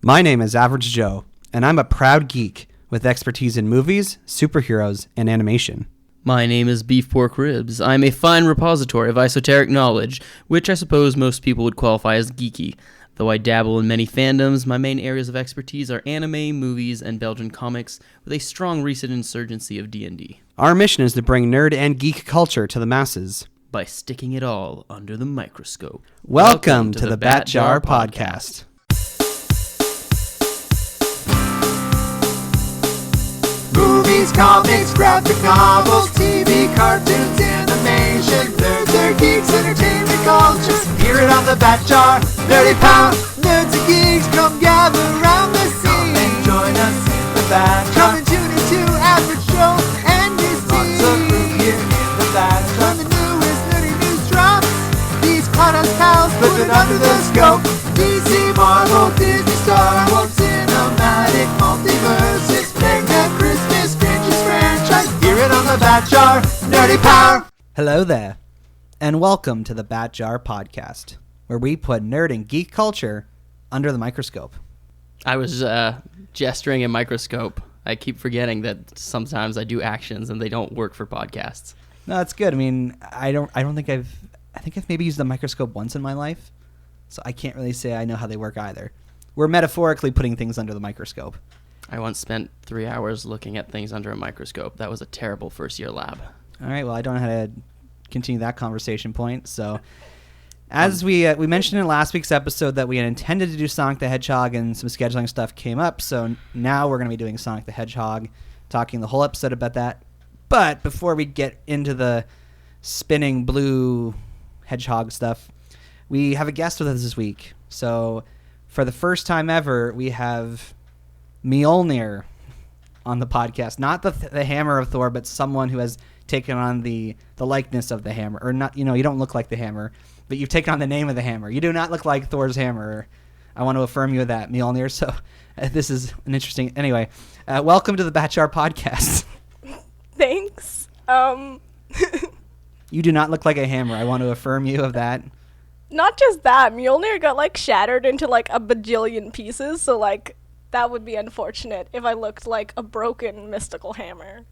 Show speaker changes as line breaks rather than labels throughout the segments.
My name is Average Joe, and I'm a proud geek with expertise in movies, superheroes, and animation.
My name is Beef Pork Ribs. I'm a fine repository of esoteric knowledge, which I suppose most people would qualify as geeky. Though I dabble in many fandoms, my main areas of expertise are anime, movies, and Belgian comics, with a strong recent insurgency of D&D.
Our mission is to bring nerd and geek culture to the masses
by sticking it all under the microscope.
Welcome to the Bat Jar Podcast.
Movies, comics, graphic novels, TV, cartoons, animation, nerds or geeks, entertainment culture. Hear it on the Bat Jar, Nerdy Pound. Nerds and geeks, come gather around the scene. Come and join us in the Bat Jar. Come and tune into Average Joe and his team. Lots of room here in the Bat Jar. When the newest nerdy news drops, these podcast pals put it under the scope. DC, Marvel, Disney, Star Wars, cinematic, multiverses, Mega Christmas, strangest franchise. Hear it on the Bat Jar, Nerdy Power.
Hello there, and welcome to the Bat Jar Podcast, where we put nerd and geek culture under the microscope.
I was gesturing a microscope. I keep forgetting that sometimes I do actions and they don't work for podcasts.
No, that's good. I mean, I think I've maybe used the microscope once in my life, so I can't really say I know how they work either. We're metaphorically putting things under the microscope.
I once spent 3 hours looking at things under a microscope. That was a terrible first-year lab.
All right, well, I don't know how to continue that conversation point. So, as we mentioned in last week's episode that we had intended to do Sonic the Hedgehog and some scheduling stuff came up, so now we're going to be doing Sonic the Hedgehog, talking the whole episode about that. But before we get into the spinning blue hedgehog stuff, we have a guest with us this week. So, for the first time ever, we have Mjolnir on the podcast. Not the hammer of Thor, but someone who has taken on the likeness of the hammer. Or not, you don't look like the hammer, but you've taken on the name of the hammer. You do not look like Thor's hammer. I want to affirm you of that, Mjolnir. So this is an interesting... Anyway, welcome to the Bat Jar Podcast.
Thanks.
You do not look like a hammer. I want to affirm you of that.
Not just that, Mjolnir got shattered into a bajillion pieces, so that would be unfortunate if I looked like a broken mystical hammer.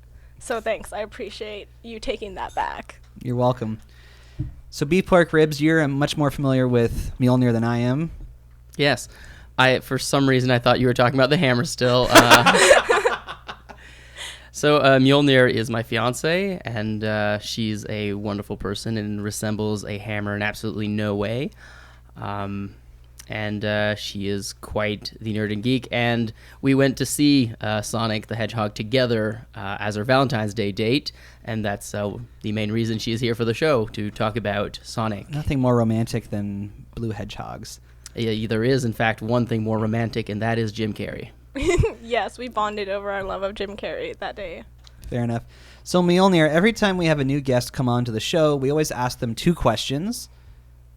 So thanks, I appreciate you taking that back.
You're welcome. So Beef Pork Ribs, you're much more familiar with Mjolnir than I am.
Yes. For some reason, I thought you were talking about the hammer still. So Mjolnir is my fiance, and she's a wonderful person and resembles a hammer in absolutely no way. And she is quite the nerd and geek, and we went to see Sonic the Hedgehog together as our Valentine's Day date, and that's the main reason she is here for the show, to talk about Sonic.
Nothing more romantic than blue hedgehogs.
Yeah, there is, in fact, one thing more romantic, and that is Jim Carrey.
Yes, we bonded over our love of Jim Carrey that day.
Fair enough. So Mjolnir, every time we have a new guest come on to the show, we always ask them two questions.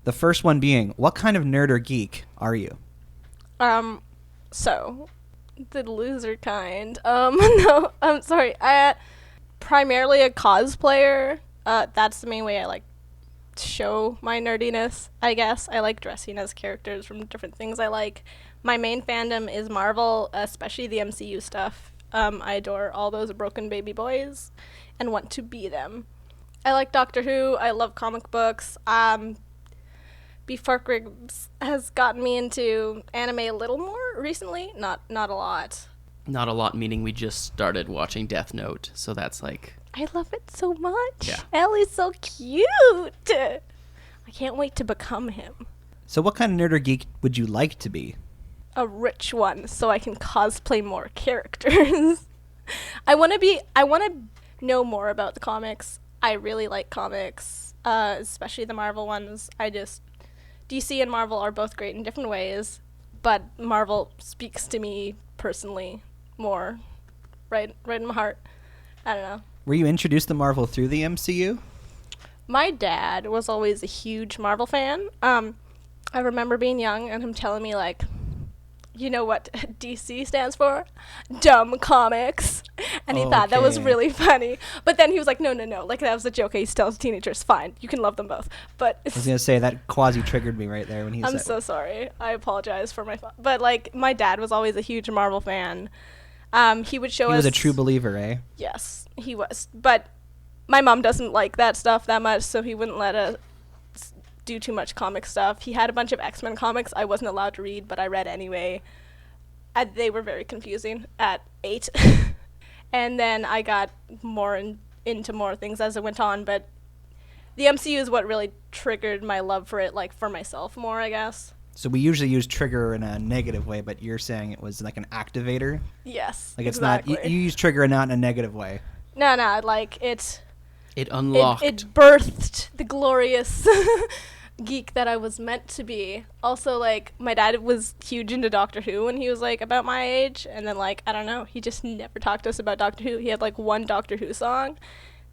The first one being, what kind of nerd or geek are you?
So, the loser kind. No, I'm sorry. Primarily a cosplayer. That's the main way I show my nerdiness, I guess. I like dressing as characters from different things I like. My main fandom is Marvel, especially the MCU stuff. I adore all those broken baby boys and want to be them. I like Doctor Who. I love comic books. Beef Pork Ribs has gotten me into anime a little more recently. Not a lot.
Not a lot, meaning we just started watching Death Note, so that's
I love it so much.
Yeah.
Ellie's so cute. I can't wait to become him.
So what kind of nerd or geek would you like to be?
A rich one, so I can cosplay more characters. I want to know more about the comics. I really like comics, especially the Marvel ones. DC and Marvel are both great in different ways, but Marvel speaks to me personally more, right in my heart. I don't know.
Were you introduced to Marvel through the MCU?
My dad was always a huge Marvel fan. I remember being young and him telling me you know what DC stands for? Dumb comics. And he thought that was
Okay.
really funny. But then he was like, no, like that was a joke I used to tell teenagers. Fine, you can love them both. But
I was gonna say that quasi triggered me right there when he
I'm
said.
so sorry. I apologize for my but like my dad was always a huge Marvel fan. He would show
He
us.
was a true believer, eh?
Yes, he was. But my mom doesn't like that stuff that much, so he wouldn't let us do too much comic stuff. He had a bunch of X-Men comics I wasn't allowed to read, but I read anyway. They were very confusing at 8. And then I got more into more things as it went on, but the MCU is what really triggered my love for it, like for myself more, I guess.
So we usually use trigger in a negative way, but you're saying it was like an activator?
Yes,
Like it's
exactly.
not, you use trigger not in a negative way.
No, like it
unlocked.
It birthed the glorious geek that I was meant to be. Also, like, my dad was huge into Doctor Who when he was, like, about my age. And then, like, I don't know, he just never talked to us about Doctor Who. He had, like, one Doctor Who song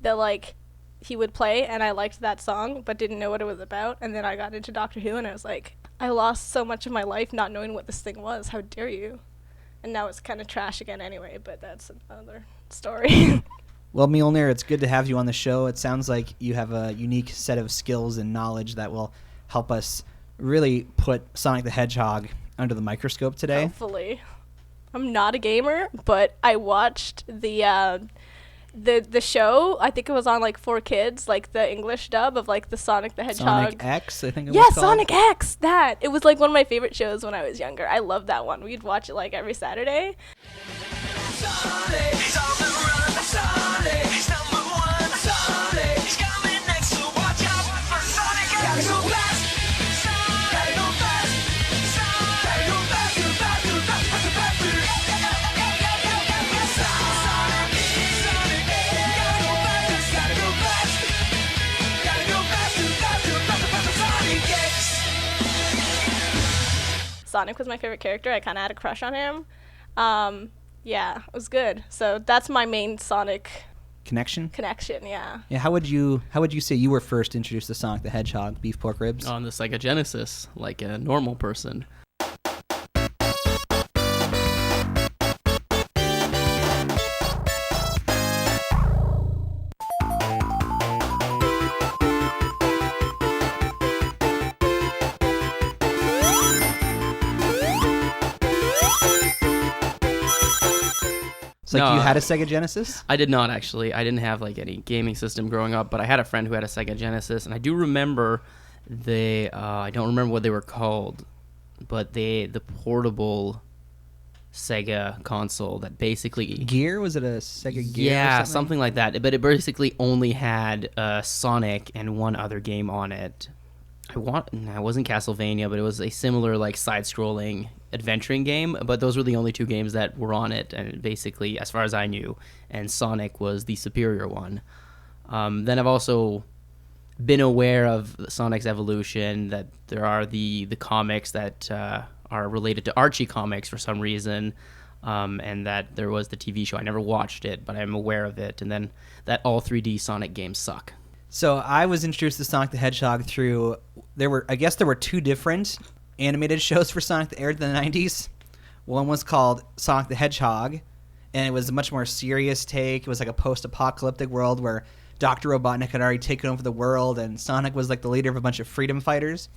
that, like, he would play, and I liked that song, but didn't know what it was about. And then I got into Doctor Who, and I was like, I lost so much of my life not knowing what this thing was. How dare you? And now it's kind of trash again anyway, but that's another story.
Well, Mjolnir, it's good to have you on the show. It sounds like you have a unique set of skills and knowledge that will help us really put Sonic the Hedgehog under the microscope today.
Hopefully. I'm not a gamer, but I watched the show. I think it was on like 4Kids, like the English dub of like the Sonic the Hedgehog.
Sonic X, I think it
Yeah,
was called.
Sonic X. That. It was like one of my favorite shows when I was younger. I loved that one. We'd watch it like every Saturday.
Sonic, he's on the run. Sonic, he's number one. Sonic, he's coming next, so watch out for Sonic. Gotta go fast. Gotta go fast. Gotta go faster, faster, faster, faster, faster. Sonic, Sonic, gotta go fast, gotta go fast. Gotta go faster, faster, faster, faster, Sonic X.
Sonic was my favorite character. I kind of had a crush on him. Yeah, it was good. So that's my main Sonic
Connection?
connection, yeah.
Yeah, how would you say you were first introduced to Sonic the Hedgehog, beef pork ribs?
On the Sega Genesis, like a normal person.
It's like
No,
you had a Sega Genesis?
I did not actually. I didn't have like any gaming system growing up, but I had a friend who had a Sega Genesis, and I do remember I don't remember what they were called, but the portable Sega console that basically
Gear? Was it a Sega Gear?
yeah,
or
something like that. But it basically only had Sonic and one other game on it. It wasn't Castlevania, but it was a similar like side-scrolling adventuring game. But those were the only two games that were on it, and basically, as far as I knew, and Sonic was the superior one. Then I've also been aware of Sonic's evolution, that there are the comics that are related to Archie comics for some reason, and that there was the TV show. I never watched it, but I'm aware of it, and then that all 3D Sonic games suck.
So I was introduced to Sonic the Hedgehog through there were two different animated shows for Sonic that aired in the 90s. One was called Sonic the Hedgehog, and it was a much more serious take. It was like a post-apocalyptic world where Dr. Robotnik had already taken over the world, and Sonic was like the leader of a bunch of freedom fighters.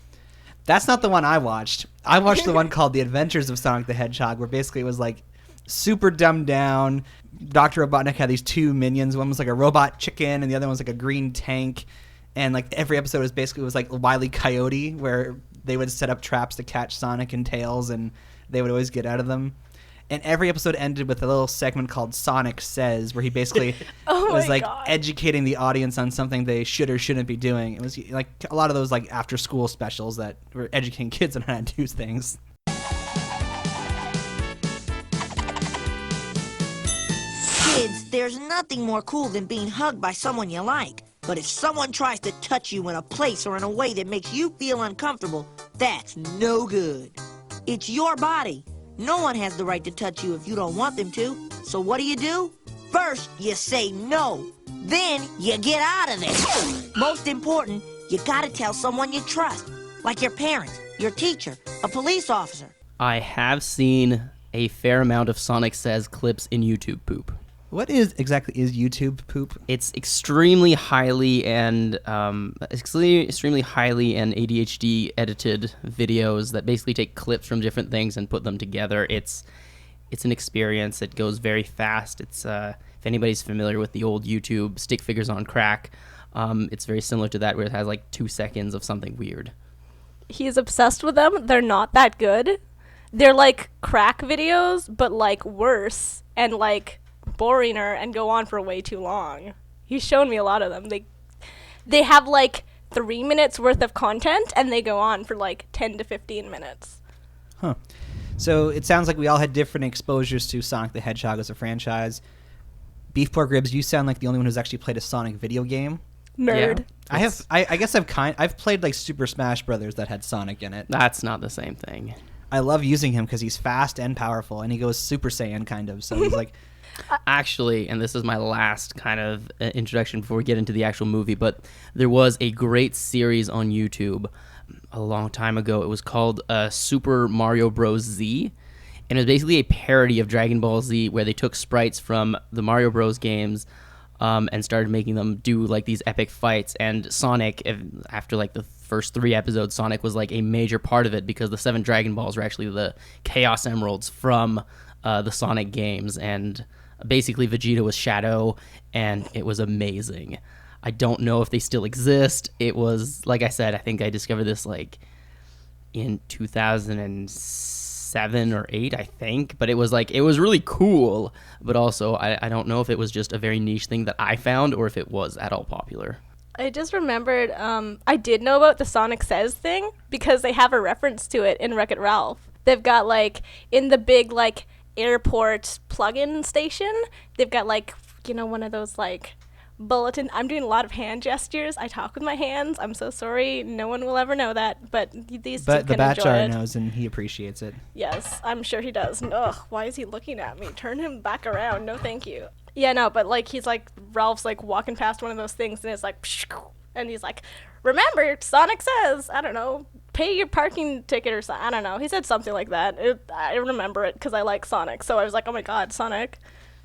That's not the one I watched. I watched the one called The Adventures of Sonic the Hedgehog, where basically it was like super dumbed down. Dr. Robotnik had these two minions. One was like a robot chicken, and the other one was like a green tank. And like every episode was like Wile E. Coyote, where they would set up traps to catch Sonic and Tails, and they would always get out of them. And every episode ended with a little segment called Sonic Says, where he basically was like educating the audience on something they should or shouldn't be doing. It was like a lot of those like after school specials that were educating kids on how to do things.
Kids, there's nothing more cool than being hugged by someone you like. But if someone tries to touch you in a place or in a way that makes you feel uncomfortable, that's no good. It's your body. No one has the right to touch you if you don't want them to. So what do? First, you say no. Then, you get out of there. Most important, you gotta tell someone you trust. Like your parents, your teacher, a police officer.
I have seen a fair amount of Sonic Says clips in YouTube poop.
What exactly is YouTube poop?
It's extremely highly and ADHD edited videos that basically take clips from different things and put them together. It's an experience. It goes very fast. It's if anybody's familiar with the old YouTube stick figures on crack, it's very similar to that, where it has like 2 seconds of something weird.
He's obsessed with them. They're not that good. They're like crack videos, but like worse and like boringer and go on for way too long. He's shown me a lot of them. They have like 3 minutes worth of content and they go on for like 10 to 15 minutes.
Huh. So it sounds like we all had different exposures to Sonic the Hedgehog as a franchise. Beef Pork Ribs, you sound like the only one who's actually played a Sonic video game.
Nerd.
Yeah. I guess I've played like Super Smash Brothers that had Sonic in it.
That's not the same thing.
I love using him because he's fast and powerful, and he goes Super Saiyan kind of. So he's like,
Actually, and this is my last kind of introduction before we get into the actual movie, but there was a great series on YouTube a long time ago. It was called Super Mario Bros. Z, and it was basically a parody of Dragon Ball Z where they took sprites from the Mario Bros. Games and started making them do like these epic fights. And Sonic, after like the first 3 episodes, Sonic was like a major part of it because the 7 Dragon Balls were actually the Chaos Emeralds from the Sonic games, and basically Vegeta was Shadow, and it was amazing. I don't know if they still exist. It was, like I said, I think I discovered this like in 2007 or 8, I think, but it was really cool, but also I don't know if it was just a very niche thing that I found or if it was at all popular.
I just remembered I did know about the Sonic Says thing because they have a reference to it in Wreck-It Ralph. They've got like in the big like airport plug-in station, they've got like, you know, one of those like bulletin. I'm doing a lot of hand gestures. I talk with my hands. I'm so sorry. No one will ever know that, but these two
but the
can enjoy
Batjar
it.
knows and he appreciates it.
Yes, I'm sure he does. Ugh, why is he looking at me? Turn him back around. No, thank you. Yeah, no, but like he's like Ralph's like walking past one of those things and it's like, and he's like, remember, Sonic Says, I don't know, pay your parking ticket or something. I don't know. He said something like that. I remember it because I like Sonic. So I was like, oh my god, Sonic.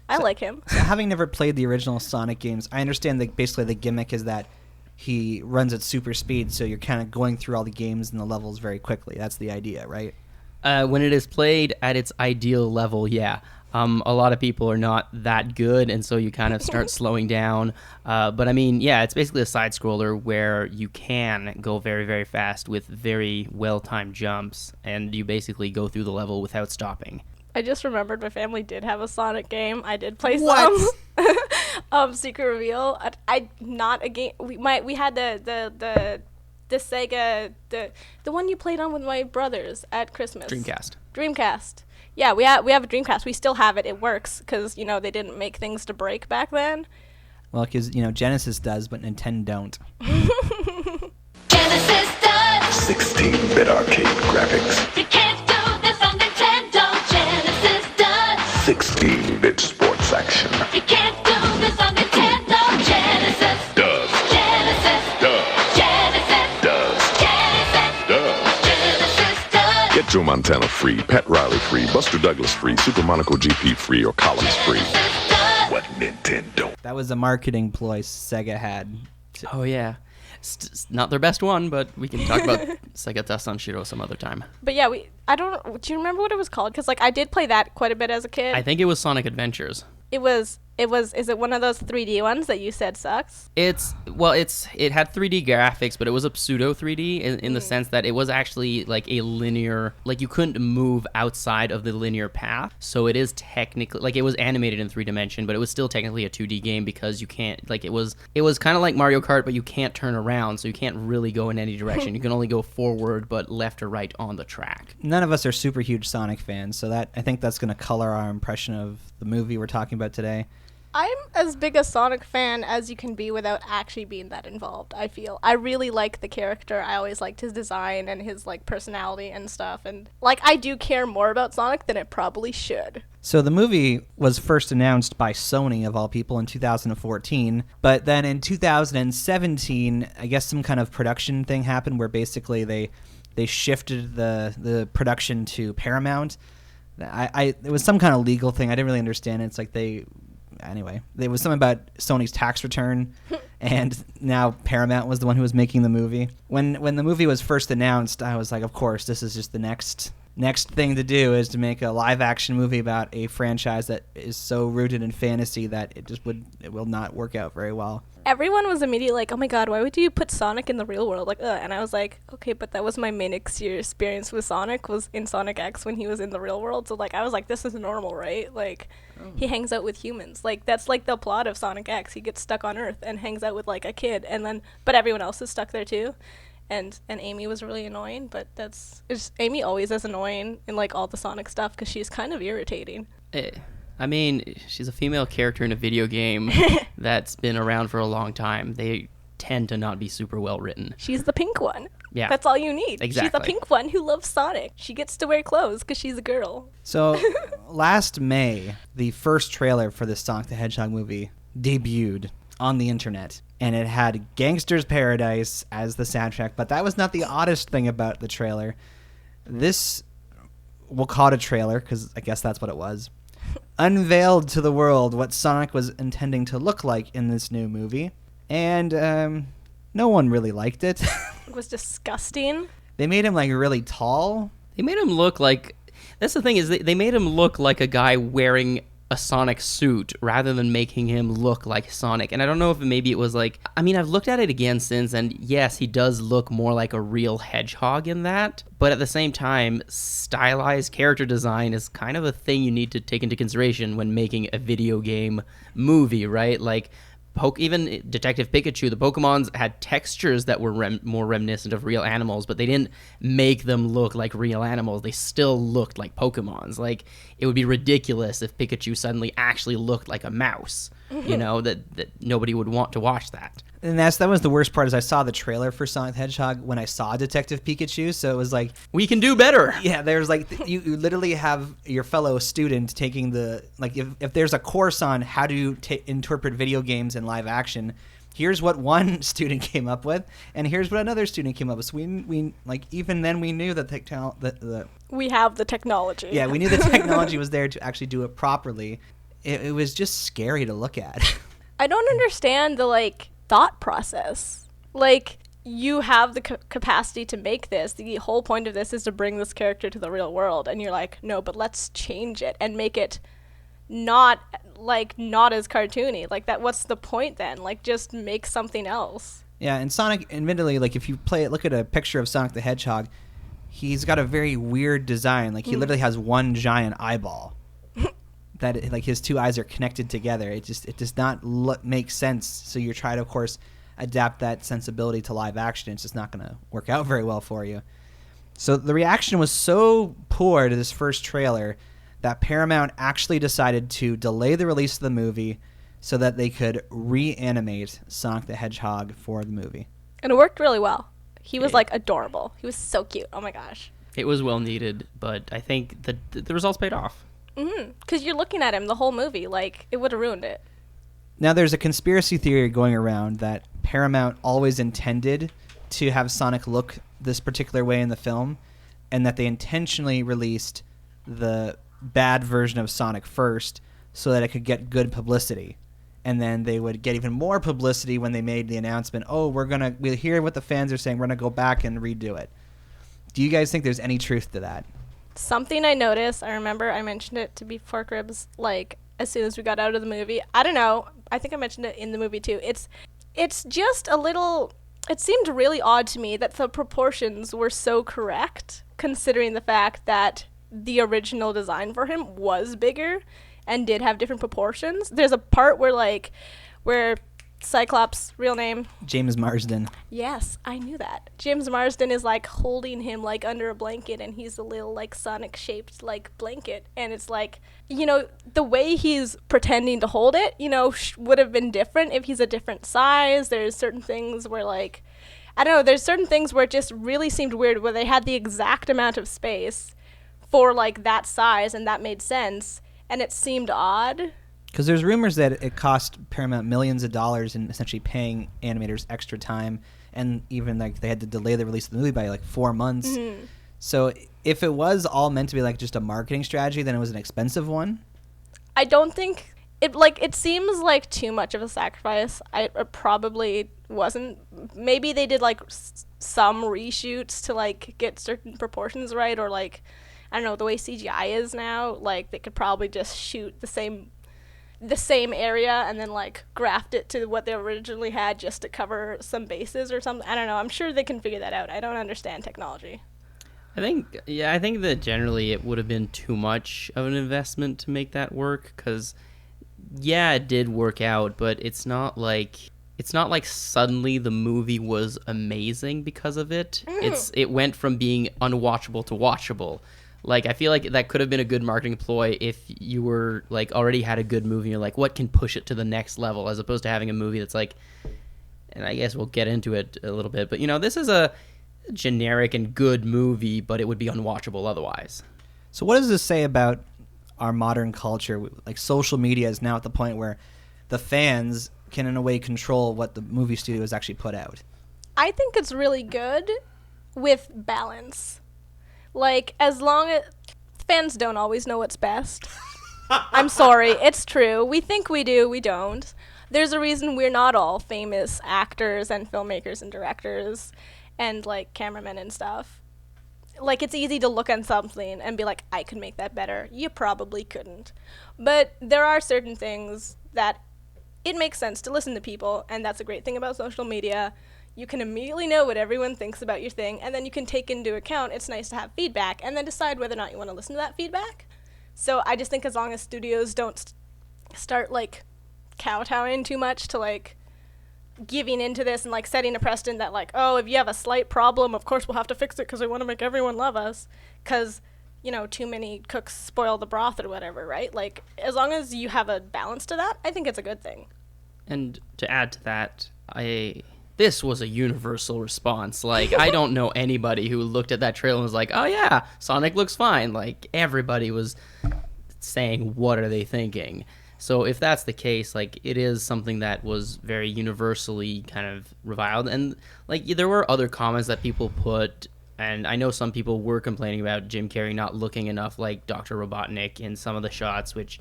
I like him.
So having never played the original Sonic games, I understand that basically the gimmick is that he runs at super speed, so you're kind of going through all the games and the levels very quickly. That's the idea, right?
When it is played at its ideal level, yeah. A lot of people are not that good, and so you kind of start slowing down. But I mean, yeah, it's basically a side scroller where you can go very, very fast with very well-timed jumps, and you basically go through the level without stopping.
I just remembered my family did have a Sonic game. I did play
What?
some. Secret Reveal. I not a game. We had the Sega, the one you played on with my brothers at Christmas. Dreamcast. Yeah, we have a Dreamcast. We still have it. It works because, you know, they didn't make things to break back then.
Well, because, you know, Genesis does, but Nintendo don't.
Genesis does.
16-bit arcade graphics.
You can't do this on Nintendo. Genesis does.
16-bit sports action.
You can't do this on Nintendo. Genesis
Does.
Genesis
Does.
Genesis
Does.
Genesis
Does.
Genesis does.
Get Joe Montana free, Pat Riley free, Buster Douglas free, Super Monaco GP free, or Collins free.
Genesis does.
What Nintendo?
That was a marketing ploy Sega had.
Oh, yeah. It's not their best one, but we can talk about Sega Tasanshiro some other time.
But yeah, do you remember what it was called? Because like I did play that quite a bit as a kid.
I think it was Sonic Adventures.
Is it one of those 3D ones that you said sucks?
It had 3D graphics, but it was a pseudo 3D in the sense that it was actually like a linear, like you couldn't move outside of the linear path. So it is technically, like it was animated in 3 dimension, but it was still technically a 2D game because you can't, like it was kind of like Mario Kart, but you can't turn around, so you can't really go in any direction. You can only go forward, but left or right on the track.
None of us are super huge Sonic fans, so I think that's going to color our impression of the movie we're talking about today.
I'm as big a Sonic fan as you can be without actually being that involved, I feel. I really like the character. I always liked his design and his like personality and stuff. And like I do care more about Sonic than it probably should.
So the movie was first announced by Sony, of all people, in 2014. But then in 2017, I guess some kind of production thing happened where basically they they shifted the production to Paramount. It was some kind of legal thing. I didn't really understand it. It's like anyway, there was something about Sony's tax return, and now Paramount was the one who was making the movie. When the movie was first announced, I was like, of course, this is just the next thing to do is to make a live action movie about a franchise that is so rooted in fantasy that it will not work out very well.
Everyone was immediately like, oh my god, why would you put Sonic in the real world? Like, ugh. And I was like, okay, but that was my main experience with Sonic, was in Sonic X when he was in the real world. So, like, I was like, this is normal, right? Like, he hangs out with humans. Like, that's, like, the plot of Sonic X. He gets stuck on Earth and hangs out with, like, a kid. And then, but everyone else is stuck there, too. And Amy was really annoying, but Amy always is annoying in, like, all the Sonic stuff because she's kind of irritating.
I mean, she's a female character in a video game that's been around for a long time. They tend to not be super well written.
She's the pink one.
Yeah.
That's all you need.
Exactly.
She's the pink one who loves Sonic. She gets to wear clothes because she's a girl.
So last May, the first trailer for the Sonic the Hedgehog movie debuted on the internet. And it had Gangster's Paradise as the soundtrack. But that was not the oddest thing about the trailer. This, we'll call it a trailer because I guess that's what it was, unveiled to the world what Sonic was intending to look like in this new movie. And no one really liked it.
It was disgusting.
They made him like really tall.
They made him look like... That's the thing, is they made him look like a guy wearing a Sonic suit rather than making him look like Sonic. And I don't know if maybe it was like... I mean, I've looked at it again since, and yes, he does look more like a real hedgehog in that. But at the same time, stylized character design is kind of a thing you need to take into consideration when making a video game movie, right? Like... even Detective Pikachu, the Pokemons had textures that were more reminiscent of real animals, but they didn't make them look like real animals. They still looked like Pokemons. Like, it would be ridiculous if Pikachu suddenly actually looked like a mouse. You know, that nobody would want to watch that.
And that was the worst part, is I saw the trailer for Sonic the Hedgehog when I saw Detective Pikachu, so it was like...
We can do better!
Yeah, there's like... You literally have your fellow student taking the... Like, if there's a course on how to interpret video games in live action, here's what one student came up with, and here's what another student came up with. So we like, even then we knew that
we have the technology.
Yeah, we knew the technology was there to actually do it properly. It was just scary to look at.
I don't understand the, like... thought process. Like, you have the capacity to make this. The whole point of this is to bring this character to the real world, and you're like, no, but let's change it and make it not as cartoony. Like, that, what's the point then? Like, just make something else.
Yeah, and Sonic, admittedly, like, if you look at a picture of Sonic the Hedgehog, he's got a very weird design. Like, he literally has one giant eyeball. That, like, his two eyes are connected together. It does not make sense. So you try to, of course, adapt that sensibility to live action. It's just not going to work out very well for you. So the reaction was so poor to this first trailer that Paramount actually decided to delay the release of the movie so that they could reanimate Sonic the Hedgehog for the movie.
And it worked really well. He was, like, adorable. He was so cute. Oh, my gosh.
It was well needed, but I think the results paid off.
Because you're looking at him the whole movie, like, it would have ruined it.
Now, there's a conspiracy theory going around that Paramount always intended to have Sonic look this particular way in the film, and that they intentionally released the bad version of Sonic first so that it could get good publicity. And then they would get even more publicity when they made the announcement, oh, we'll hear what the fans are saying, we're going to go back and redo it. Do you guys think there's any truth to that?
Something I noticed, I remember I mentioned it to Beef Pork Ribs, like, as soon as we got out of the movie. I don't know. I think I mentioned it in the movie, too. It's just a little... It seemed really odd to me that the proportions were so correct, considering the fact that the original design for him was bigger and did have different proportions. There's a part where Cyclops, real name?
James Marsden.
Yes, I knew that. James Marsden is, like, holding him, like, under a blanket, and he's a little, like, Sonic-shaped, like, blanket. And it's like, you know, the way he's pretending to hold it, you know, would have been different if he's a different size. There's certain things where, like, I don't know, there's certain things where it just really seemed weird, where they had the exact amount of space for, like, that size, and that made sense, and it seemed odd.
Because there's rumors that it cost Paramount millions of dollars in essentially paying animators extra time and even like they had to delay the release of the movie by like 4 months.
Mm-hmm.
So if it was all meant to be like just a marketing strategy, then it was an expensive one.
I don't think it seems like too much of a sacrifice. It probably wasn't. Maybe they did like some reshoots to like get certain proportions right, or like, I don't know, the way CGI is now, like they could probably just shoot the same area and then like graft it to what they originally had just to cover some bases or something. I don't know. I'm sure they can figure that out. I don't understand technology.
I think that generally it would have been too much of an investment to make that work, because it did work out, but it's not like suddenly the movie was amazing because of it. It went from being unwatchable to watchable. Like, I feel like that could have been a good marketing ploy if you were like already had a good movie and you're like, what can push it to the next level, as opposed to having a movie that's like, and I guess we'll get into it a little bit, but this is a generic and good movie, but it would be unwatchable otherwise.
So what does this say about our modern culture? Like, social media is now at the point where the fans can in a way control what the movie studios actually put out.
I think it's really good with balance. Like, as long as fans don't always know what's best. I'm sorry, it's true. We think we do, we don't. There's a reason we're not all famous actors and filmmakers and directors and like cameramen and stuff. Like, it's easy to look at something and be like, I could make that better. You probably couldn't. But there are certain things that it makes sense to listen to people, and that's a great thing about social media. You can immediately know what everyone thinks about your thing, and then you can take into account, it's nice to have feedback, and then decide whether or not you want to listen to that feedback. So I just think as long as studios don't start like kowtowing too much to like giving into this and like setting a precedent that like, oh, if you have a slight problem, of course we'll have to fix it because we want to make everyone love us, because too many cooks spoil the broth or whatever, right? Like, as long as you have a balance to that, I think it's a good thing.
And to add to that, this was a universal response. Like, I don't know anybody who looked at that trailer and was like, oh yeah, Sonic looks fine. Like, everybody was saying, what are they thinking? So if that's the case, like, it is something that was very universally kind of reviled. And like, there were other comments that people put, and I know some people were complaining about Jim Carrey not looking enough like Dr. Robotnik in some of the shots, which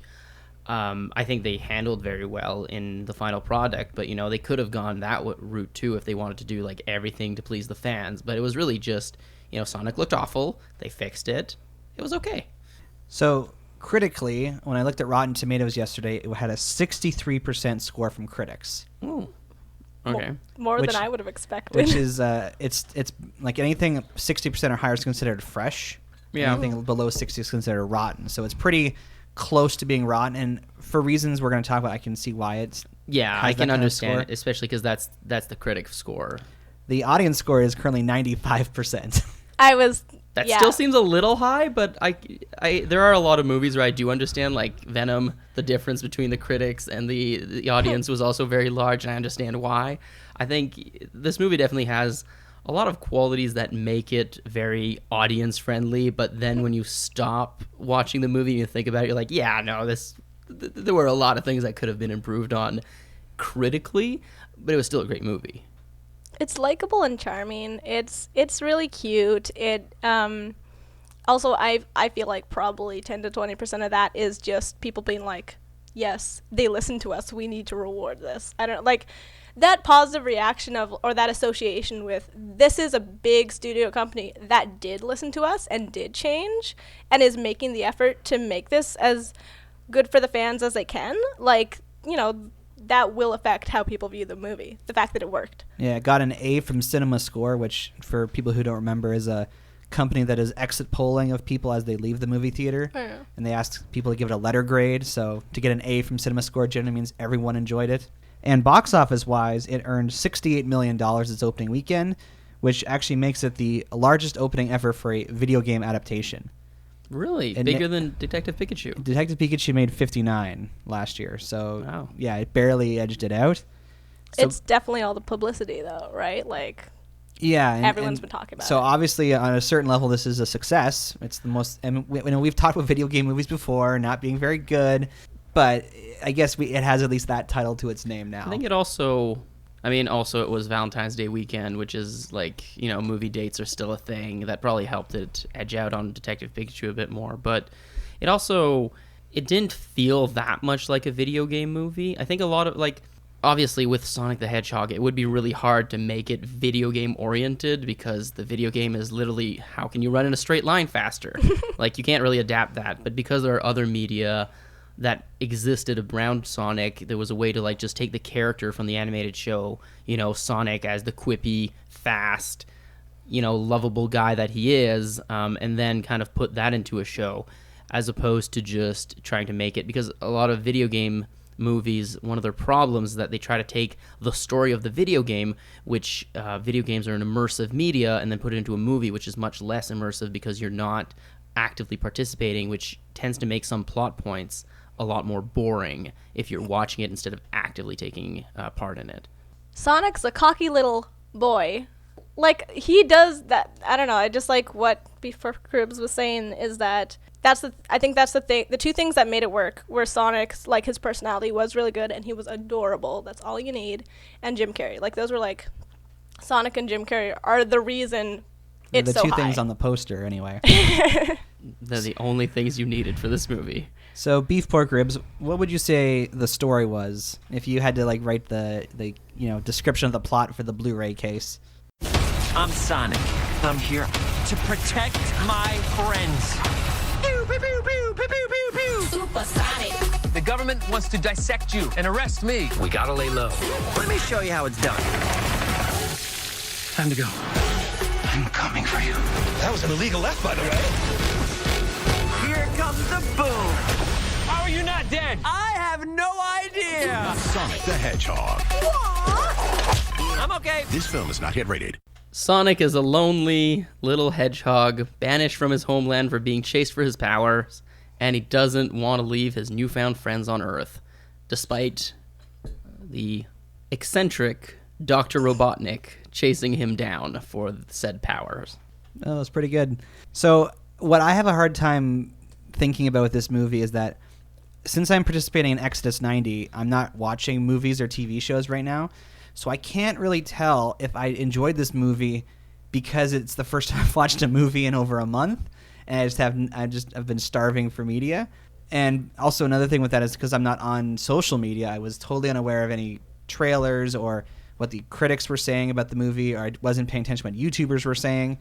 I think they handled very well in the final product. But they could have gone that route too if they wanted to do like everything to please the fans. But it was really just, Sonic looked awful. They fixed it. It was okay.
So critically, when I looked at Rotten Tomatoes yesterday, it had a 63% score from critics.
Ooh. Okay.
More than I would have expected.
Which is it's like anything 60% or higher is considered fresh.
Yeah.
Anything below 60 is considered rotten. So it's pretty close to being rotten, and for reasons we're going to talk about, I can see why it's.
Yeah, I can understand it, especially because that's the critic score.
The audience score is currently 95%.
That still seems a little high, but I there are a lot of movies where I do understand, like Venom, the difference between the critics and the audience was also very large, and I understand why. I think this movie definitely has a lot of qualities that make it very audience friendly, but then when you stop watching the movie and you think about it, you're like, yeah, no, there were a lot of things that could have been improved on critically, but it was still a great movie.
It's likable and charming. It's really cute. It also I feel like probably 10 to 20% of that is just people being like, yes, they listen to us. We need to reward this. I don't like that positive reaction of, or that association with, this is a big studio company that did listen to us and did change and is making the effort to make this as good for the fans as they can. Like, that will affect how people view the movie, the fact that it worked.
Yeah, it got an A from Cinema Score, which, for people who don't remember, is a company that is exit polling of people as they leave the movie theater.
Oh, yeah.
And they ask people to give it a letter grade, so to get an A from Cinema Score generally means everyone enjoyed it. And box office-wise, it earned $68 million its opening weekend, which actually makes it the largest opening ever for a video game adaptation.
Really?
And
bigger than Detective Pikachu?
Detective Pikachu made 59 last year, so
wow.
Yeah, it barely edged it out. So,
it's definitely all the publicity, though, right? Like,
yeah,
everyone's been talking about it.
So obviously, on a certain level, this is a success. It's the most. And we've talked about video game movies before not being very good, but I guess it has at least that title to its name now.
I think it also, I mean, also it was Valentine's Day weekend, which is like, movie dates are still a thing. That probably helped it edge out on Detective Pikachu a bit more. But it didn't feel that much like a video game movie. I think a lot of, obviously with Sonic the Hedgehog, it would be really hard to make it video game oriented because the video game is literally, how can you run in a straight line faster? You can't really adapt that. But because there are other media that existed around Sonic, there was a way to just take the character from the animated show, Sonic as the quippy, fast, lovable guy that he is, and then kind of put that into a show, as opposed to just trying to make it, because a lot of video game movies, one of their problems is that they try to take the story of the video game, which video games are an immersive media, and then put it into a movie, which is much less immersive because you're not actively participating, which tends to make some plot points a lot more boring if you're watching it instead of actively taking part in it.
Sonic's a cocky little boy. He does that. I don't know. I just like what Before Cribs was saying is that I think that's the thing. The two things that made it work were Sonic's, his personality was really good and he was adorable. That's all you need. And Jim Carrey. Those were Sonic and Jim Carrey are the reason it's so high.
The two things on the poster, anyway.
They're the only things you needed for this movie.
So, Beef Pork Ribs, what would you say the story was if you had to write the description of the plot for the Blu-ray case?
I'm Sonic. I'm here to protect my friends. Pew, pew, pew, pew, pew, pew, pew, pew.
Super Sonic.
The government wants to dissect you and arrest me. We gotta lay low. Let me show you how it's done. Time to go. I'm coming for you.
That was an illegal left, by the way.
Here comes the boom. How are you not dead? I have no idea.
Sonic the Hedgehog.
I'm okay.
This film is not yet rated.
Sonic is a lonely little hedgehog banished from his homeland for being chased for his powers, and he doesn't want to leave his newfound friends on Earth, despite the eccentric Dr. Robotnik chasing him down for said powers.
Oh, that's pretty good. So, what I have a hard time thinking about with this movie is that since I'm participating in Exodus 90, I'm not watching movies or TV shows right now. So I can't really tell if I enjoyed this movie because it's the first time I've watched a movie in over a month, and I've been starving for media. And also another thing with that is because I'm not on social media, I was totally unaware of any trailers or what the critics were saying about the movie, or I wasn't paying attention to what YouTubers were saying,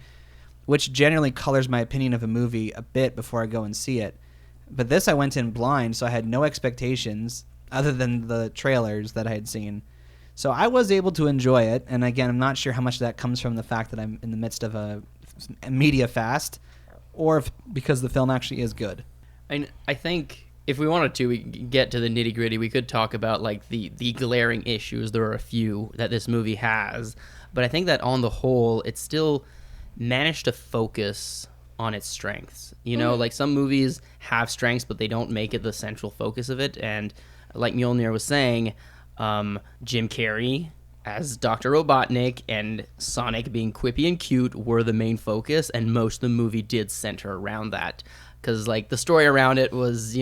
which generally colors my opinion of a movie a bit before I go and see it. But this I went in blind, so I had no expectations other than the trailers that I had seen. So I was able to enjoy it, and again, I'm not sure how much of that comes from the fact that I'm in the midst of a media fast, or if because the film actually is good.
I think if we wanted to, we could get to the nitty-gritty. We could talk about the glaring issues. There are a few that this movie has, but I think that on the whole, it still managed to focus on its strengths. Some movies have strengths, but they don't make it the central focus of it, and like Mjolnir was saying, Jim Carrey as Dr. Robotnik and Sonic being quippy and cute were the main focus, and most of the movie did center around that, because the story around it was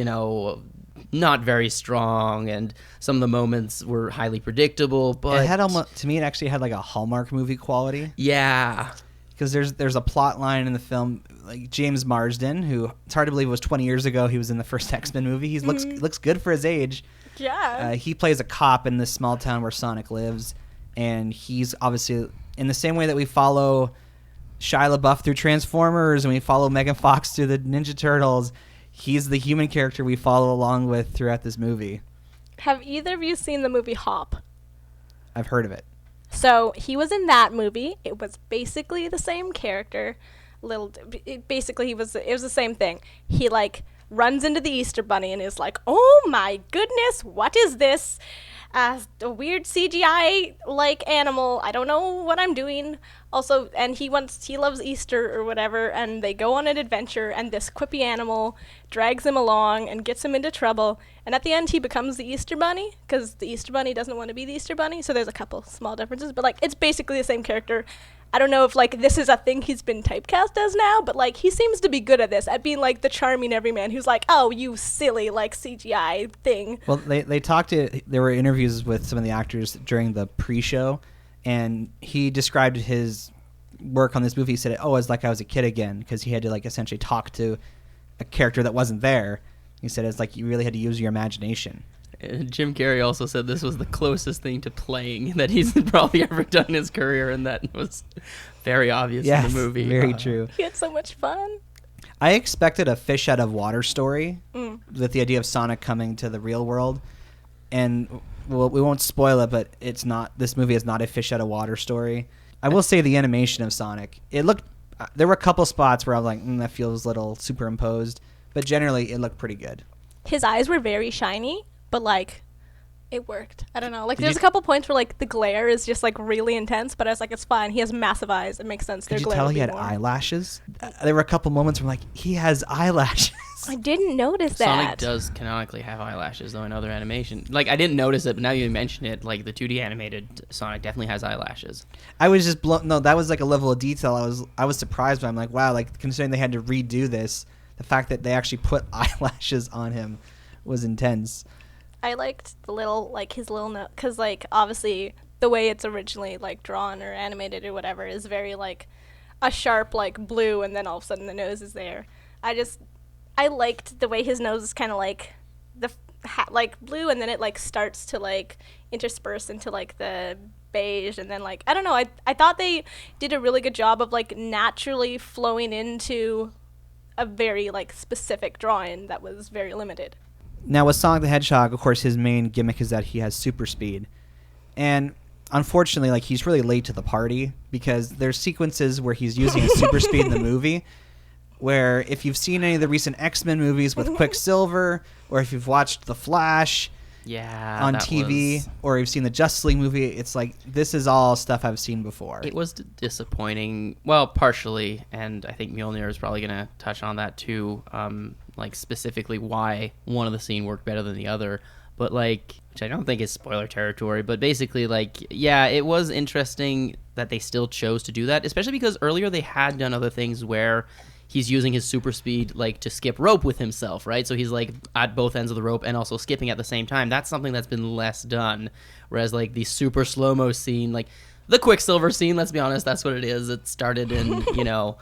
not very strong, and some of the moments were highly predictable, but
it had to me it actually had a Hallmark movie quality.
Yeah,
because there's a plot line in the film, James Marsden, who it's hard to believe it was 20 years ago he was in the first X-Men movie. He looks good for his age.
Yeah.
He plays a cop in this small town where Sonic lives, and he's obviously, in the same way that we follow Shia LaBeouf through Transformers and we follow Megan Fox through the Ninja Turtles, he's the human character we follow along with throughout this movie.
Have either of you seen the movie Hop?
I've heard of it.
So he was in that movie. It was basically the same character. It was the same thing. He runs into the Easter Bunny and is like, "Oh my goodness, what is this? A weird CGI animal. I don't know what I'm doing." Also, and he loves Easter or whatever, and they go on an adventure, and this quippy animal drags him along and gets him into trouble. And at the end, he becomes the Easter Bunny because the Easter Bunny doesn't want to be the Easter Bunny. So there's a couple small differences, but it's basically the same character. I don't know if like this is a thing he's been typecast as now, but like he seems to be good at this, at being like the charming everyman who's like, oh, you silly like CGI thing.
Well, there were interviews with some of the actors during the pre-show, and he described his work on this movie. He said, oh, it's like I was a kid again, because he had to like essentially talk to a character that wasn't there. He said it's like you really had to use your imagination.
Jim Carrey also said this was the closest thing to playing that he's probably ever done in his career, and that was very obvious in the movie.
Very true.
He had so much fun.
I expected a fish out of water story with the idea of Sonic coming to the real world, and well, we won't spoil it, but it's not. This movie is not a fish out of water story. I will say the animation of Sonic. It looked. There were a couple spots where I was like, that feels a little superimposed, but generally it looked pretty good.
His eyes were very shiny, but like it worked. I don't know. Like there's a couple points where like the glare is just like really intense, but I was like, it's fine. He has massive eyes. It makes sense.
Could you tell he had eyelashes? There were a couple moments where I'm like, he has eyelashes.
I didn't notice that.
Sonic does canonically have eyelashes, though, in other animation. Like, I didn't notice it, but now you mention it, like, the 2D animated Sonic definitely has eyelashes.
I was just blown. No, that was, like, a level of detail I was surprised by. I'm like, wow, like, considering they had to redo this, the fact that they actually put eyelashes on him was intense.
I liked the little, like, his little note, because, like, obviously, the way it's originally, like, drawn or animated or whatever is very, like, a sharp, like, blue, and then all of a sudden the nose is there. I liked the way his nose is kind of like like blue, and then it like starts to like intersperse into like the beige, and then like I don't know. I thought they did a really good job of like naturally flowing into a very like specific drawing that was very limited.
Now with Sonic the Hedgehog, of course, his main gimmick is that he has super speed, and unfortunately, like he's really late to the party because there's sequences where he's using his super speed in the movie. Where if you've seen any of the recent X-Men movies with Quicksilver, or if you've watched The Flash on TV, or you've seen the Justice League movie, it's like, this is all stuff I've seen before.
It was disappointing. Well, partially, and I think Mjolnir is probably going to touch on that too, like specifically why one of the scene worked better than the other. But like, which I don't think is spoiler territory, but basically like, yeah, it was interesting that they still chose to do that, especially because earlier they had done other things where he's using his super speed like to skip rope with himself, right? So he's like at both ends of the rope and also skipping at the same time. That's something that's been less done. Whereas like the super slow-mo scene, like the Quicksilver scene, let's be honest, that's what it is. It started in, you know,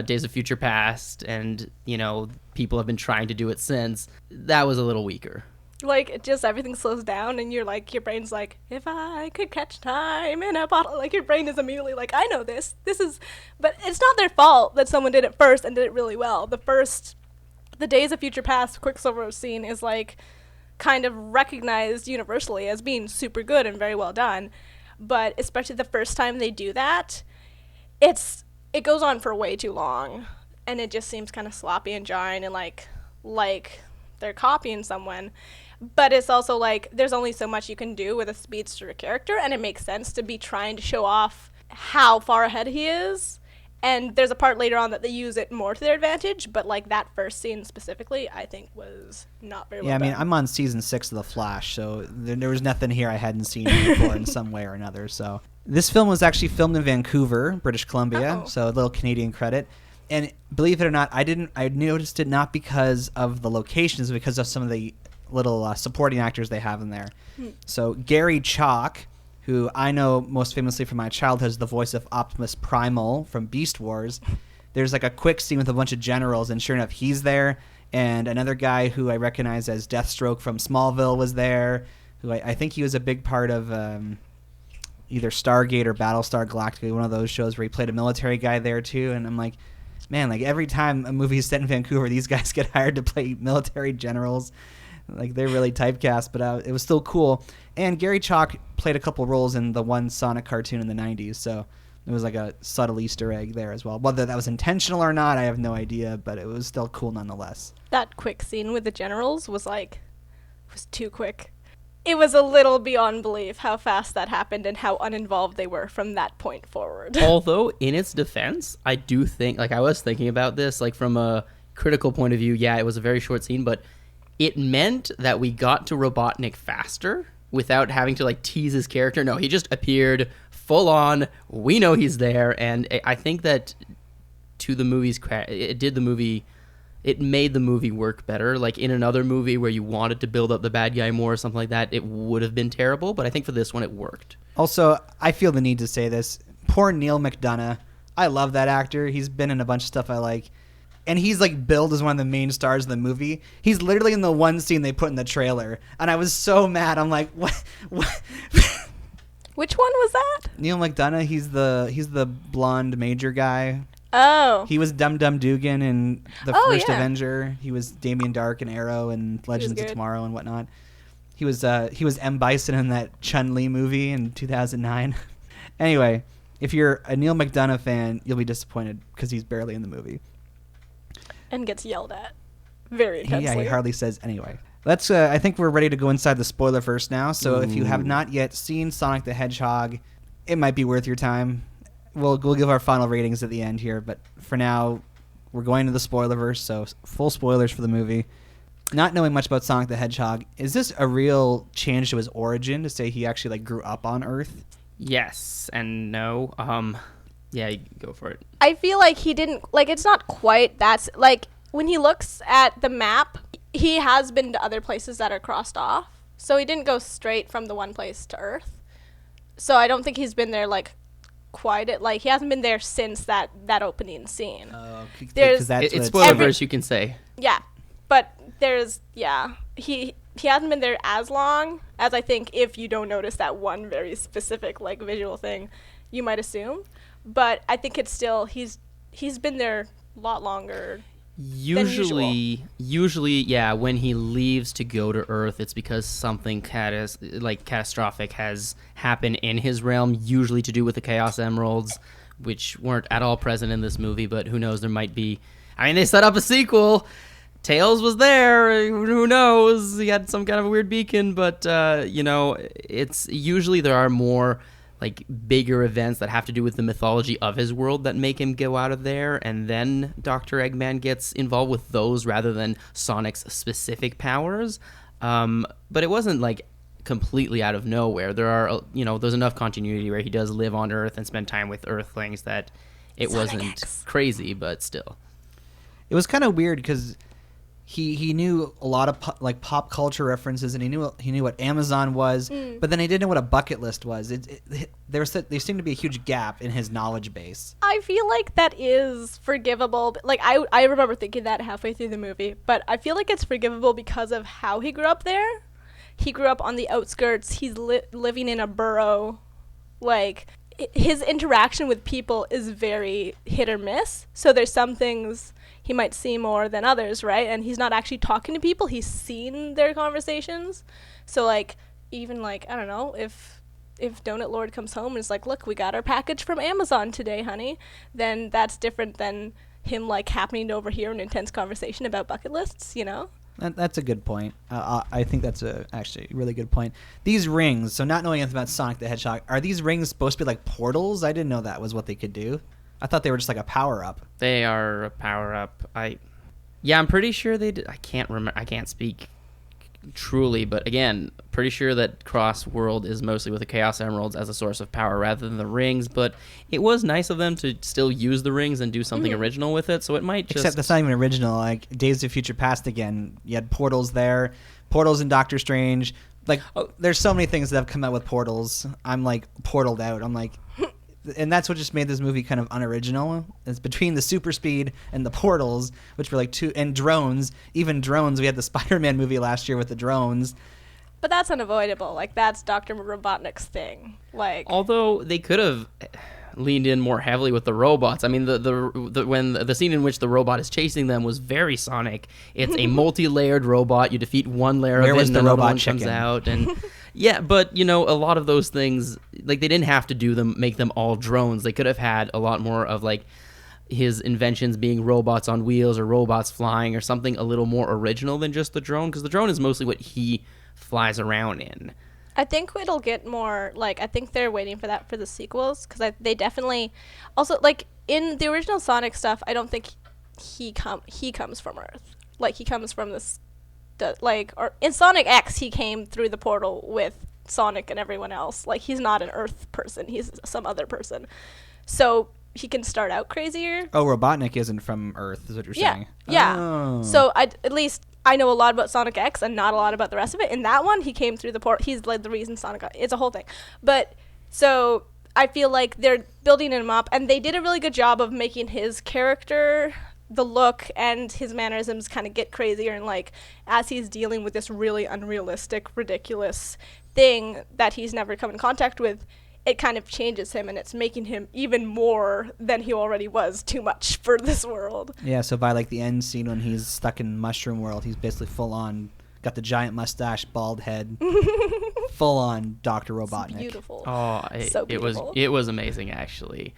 Days of Future Past, and, you know, people have been trying to do it since. That was a little weaker.
Like, it just everything slows down, and you're like, your brain's like, if I could catch time in a bottle. Like, your brain is immediately like, I know this. This is, but it's not their fault that someone did it first and did it really well. The Days of Future Past Quicksilver scene is like kind of recognized universally as being super good and very well done. But especially the first time they do that, it goes on for way too long, and it just seems kind of sloppy and jarring and like they're copying someone. But it's also like there's only so much you can do with a speedster character, and it makes sense to be trying to show off how far ahead he is. And there's a part later on that they use it more to their advantage, but like that first scene specifically, I think was not very well done.
Yeah, I mean, I'm on season 6 of The Flash, so there was nothing here I hadn't seen before in some way or another. So this film was actually filmed in Vancouver, British Columbia, so a little Canadian credit. And believe it or not, I noticed it not because of the locations, because of some of the little supporting actors they have in there. So Gary Chalk, who I know most famously from my childhood as the voice of Optimus Primal from Beast Wars. There's like a quick scene with a bunch of generals, and sure enough, he's there. And another guy who I recognize as Deathstroke from Smallville was there, who I think he was a big part of either Stargate or Battlestar Galactica, one of those shows where he played a military guy there too. And I'm like, man, like every time a movie is set in Vancouver, these guys get hired to play military generals. Like they're really typecast, but it was still cool. And Gary Chalk played a couple roles in the one Sonic cartoon in the 90s, so it was like a subtle Easter egg there as well. Whether that was intentional or not, I have no idea, but it was still cool nonetheless.
That quick scene with the generals was too quick. It was a little beyond belief how fast that happened and how uninvolved they were from that point forward.
Although, in its defense, I do think, like I was thinking about this, like from a critical point of view, yeah, it was a very short scene, but it meant that we got to Robotnik faster without having to like tease his character. No, he just appeared, full on. We know he's there, and I think that to the movie's credit, it made the movie work better. Like in another movie where you wanted to build up the bad guy more or something like that, it would have been terrible. But I think for this one, it worked.
Also, I feel the need to say this. Poor Neil McDonough. I love that actor. He's been in a bunch of stuff I like. And he's like billed as one of the main stars of the movie. He's literally in the one scene they put in the trailer. And I was so mad. I'm like, what?
Which one was that?
Neil McDonough, he's the blonde major guy.
Oh.
He was Dum Dum Dugan in the first
yeah.
Avenger. He was Damien Dark in Arrow and Legends of Tomorrow and whatnot. He was M. Bison in that Chun-Li movie in 2009. Anyway, if you're a Neil McDonough fan, you'll be disappointed because he's barely in the movie.
And gets yelled at very intensely.
Yeah, he hardly says anyway. Let's. I think we're ready to go inside the spoiler first now. So if you have not yet seen Sonic the Hedgehog, it might be worth your time. We'll give our final ratings at the end here, but for now, we're going to the spoilerverse, so full spoilers for the movie. Not knowing much about Sonic the Hedgehog, is this a real change to his origin to say he actually like grew up on Earth?
Yes and no. Yeah, you go for it.
I feel like he didn't, like, it's not quite that, like, when he looks at the map, he has been to other places that are crossed off. So he didn't go straight from the one place to Earth. So I don't think he's been there, like, quite, like, he hasn't been there since that opening scene.
It's
spoilerverse, you can say.
Yeah, but there's, he hasn't been there as long as I think if you don't notice that one very specific, like, visual thing, you might assume. But I think it's still, he's been there a lot longer
Usually, yeah, when he leaves to go to Earth, it's because something catastrophic has happened in his realm, usually to do with the Chaos Emeralds, which weren't at all present in this movie, but who knows, there might be. I mean, they set up a sequel. Tails was there. Who knows? He had some kind of a weird beacon, but, it's usually there are more like bigger events that have to do with the mythology of his world that make him go out of there, and then Dr. Eggman gets involved with those rather than Sonic's specific powers. But it wasn't like completely out of nowhere. There are, there's enough continuity where he does live on Earth and spend time with Earthlings that it wasn't crazy, but still.
It was kind of weird because he knew a lot of pop culture references, and he knew what Amazon was, but then he didn't know what a bucket list was. There seemed to be a huge gap in his knowledge base.
I feel like that is forgivable. Like I remember thinking that halfway through the movie, but I feel like it's forgivable because of how he grew up there. He grew up on the outskirts. He's living in a burrow. Like his interaction with people is very hit or miss. So there's some things he might see more than others, right? And he's not actually talking to people. He's seen their conversations. So, like, even, like, I don't know, if Donut Lord comes home and is like, look, we got our package from Amazon today, honey, then that's different than him, like, happening to overhear an intense conversation about bucket lists,
That's a good point. I think that's actually a really good point. These rings, so not knowing anything about Sonic the Hedgehog, are these rings supposed to be like portals? I didn't know that was what they could do. I thought they were just like a power-up.
They are a power-up. I'm pretty sure they did. I can't remember. I can't speak truly, but again, pretty sure that Cross World is mostly with the Chaos Emeralds as a source of power rather than the rings, but it was nice of them to still use the rings and do something original with it, so it might just...
Except that's not even original. Like, Days of Future Past again, you had portals there, portals in Doctor Strange. Like, there's so many things that have come out with portals. I'm, like, portaled out. I'm like... And that's what just made this movie kind of unoriginal. It's between the super speed and the portals, which were like and drones. Even drones. We had the Spider-Man movie last year with the drones.
But that's unavoidable. Like, that's Dr. Robotnik's thing. Like,
although they could have leaned in more heavily with the robots. I mean, when the scene in which the robot is chasing them was very Sonic. It's a multi-layered robot. You defeat one layer of it, and the robot comes out. And yeah, but a lot of those things, like, they didn't have to make them all drones. They could have had a lot more of like his inventions being robots on wheels or robots flying or something a little more original than just the drone, because the drone is mostly what he flies around in.
I think it'll get more, like, I think they're waiting for that for the sequels, because they definitely, also, like, in the original Sonic stuff, I don't think he comes from Earth. Like, he comes from or in Sonic X, he came through the portal with Sonic and everyone else. Like, he's not an Earth person. He's some other person. So he can start out crazier.
Oh, Robotnik isn't from Earth, is what you're saying.
Yeah.
Oh.
So at least I know a lot about Sonic X and not a lot about the rest of it. In that one, he came through the port. He's like the reason Sonic got. It's a whole thing. But so I feel like they're building him up, and they did a really good job of making his character, the look and his mannerisms kind of get crazier, and like as he's dealing with this really unrealistic, ridiculous thing that he's never come in contact with, it kind of changes him, and it's making him even more than he already was, too much for this world.
Yeah, so by like the end scene when he's stuck in Mushroom World, he's basically full on, got the giant mustache, bald head, full on Dr. Robotnik.
It's beautiful.
Oh,
So beautiful.
It was amazing, actually.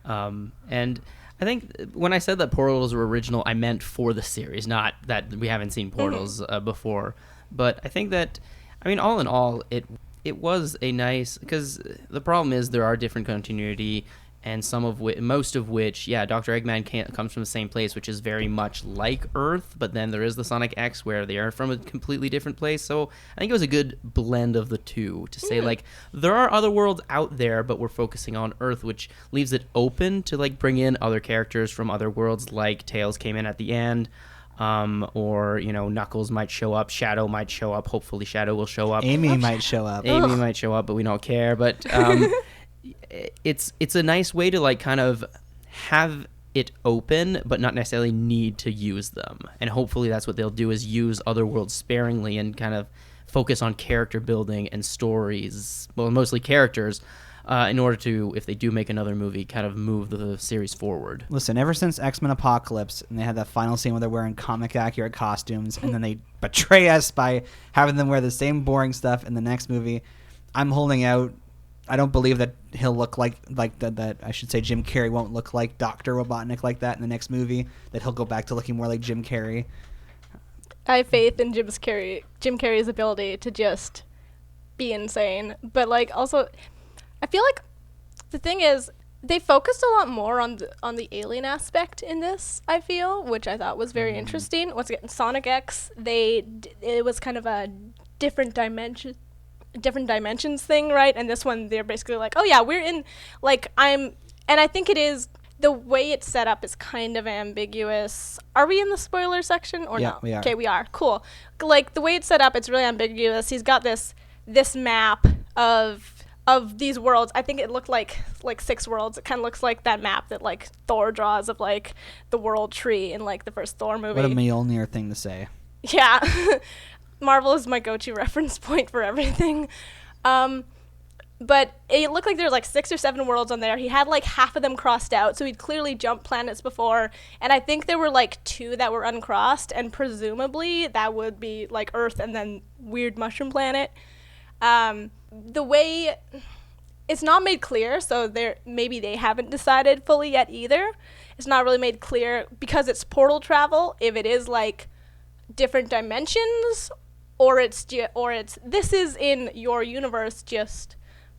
And I think when I said that Portals were original, I meant for the series, not that we haven't seen Portals before. But I think that, I mean, all in all, it was a nice, because the problem is there are different continuity, and most of which, yeah, Dr. Eggman comes from the same place, which is very much like Earth, but then there is the Sonic X where they are from a completely different place. So I think it was a good blend of the two to say, like, there are other worlds out there, but we're focusing on Earth, which leaves it open to, like, bring in other characters from other worlds, like Tails came in at the end. Or, you know, Knuckles might show up, Shadow might show up, hopefully Shadow will show up.
Amy might show up.
Amy might show up, but we don't care. But it's a nice way to, like, kind of have it open, but not necessarily need to use them. And hopefully that's what they'll do, is use other worlds sparingly and kind of focus on character building and stories, well, mostly characters, in order to, if they do make another movie, kind of move the series forward.
Listen, ever since X-Men Apocalypse, and they had that final scene where they're wearing comic-accurate costumes, and then they betray us by having them wear the same boring stuff in the next movie, I'm holding out. I don't believe that he'll look like that. I should say Jim Carrey won't look like Dr. Robotnik like that in the next movie, that he'll go back to looking more like Jim Carrey.
I have faith in Jim Carrey's ability to just be insane. But, like, also, I feel like the thing is, they focused a lot more on the alien aspect in this, I feel, which I thought was very interesting. Once again, Sonic X, it was kind of a different dimensions thing, right? And this one, they're basically like, oh yeah, we're in, like, and I think it is, the way it's set up is kind of ambiguous. Are we in the spoiler section or no?
Yeah, we are.
Okay, we are. Cool. Like, the way it's set up, it's really ambiguous. He's got this map of these worlds. I think it looked like 6 worlds. It kind of looks like that map that, like, Thor draws of, like, the world tree in, like, the first Thor movie.
What a Mjolnir thing to say.
Yeah. Marvel is my go-to reference point for everything. But it looked like there was, like, 6 or 7 worlds on there. He had, like, half of them crossed out, so he'd clearly jumped planets before. And I think there were, like, 2 that were uncrossed, and presumably that would be, like, Earth and then weird mushroom planet. The way it's not made clear, so maybe they haven't decided fully yet either. It's not really made clear because it's portal travel, if it is, like, different dimensions, or it's this is in your universe, just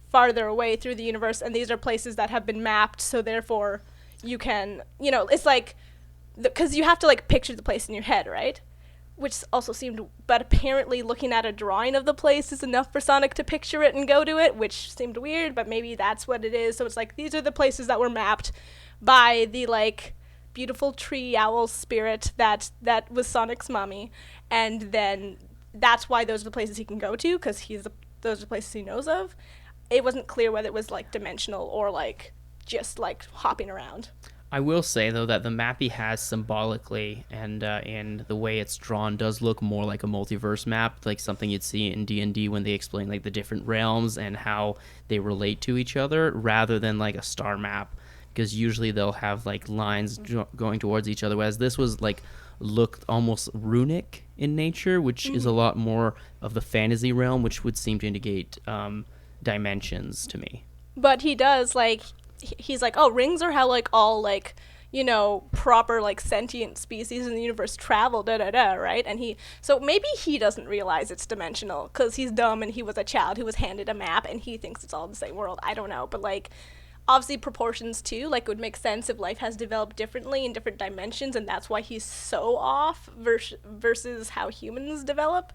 farther away through the universe, and these are places that have been mapped, so therefore you can, you know, it's like, because you have to, like, picture the place in your head, right? Which also seemed, but apparently looking at a drawing of the place is enough for Sonic to picture it and go to it, which seemed weird, but maybe that's what it is. So it's like, these are the places that were mapped by the, like, beautiful tree owl spirit that was Sonic's mommy, and then that's why those are the places he can go to, because those are the places he knows of. It wasn't clear whether it was, like, dimensional or, like, just, like, hopping around.
I will say, though, that the map he has symbolically and in the way it's drawn does look more like a multiverse map, like something you'd see in D&D when they explain, like, the different realms and how they relate to each other, rather than, like, a star map, because usually they'll have, like, lines going towards each other, whereas this was, like, looked almost runic in nature, which is a lot more of the fantasy realm, which would seem to indicate dimensions to me.
But he does, like, he's like, oh, rings are how, like, all, like, you know, proper, like, sentient species in the universe travel, right? And so maybe he doesn't realize it's dimensional because he's dumb and he was a child who was handed a map and he thinks it's all the same world. I don't know, but, like, obviously proportions too, like, it would make sense if life has developed differently in different dimensions, and that's why he's so off versus how humans develop.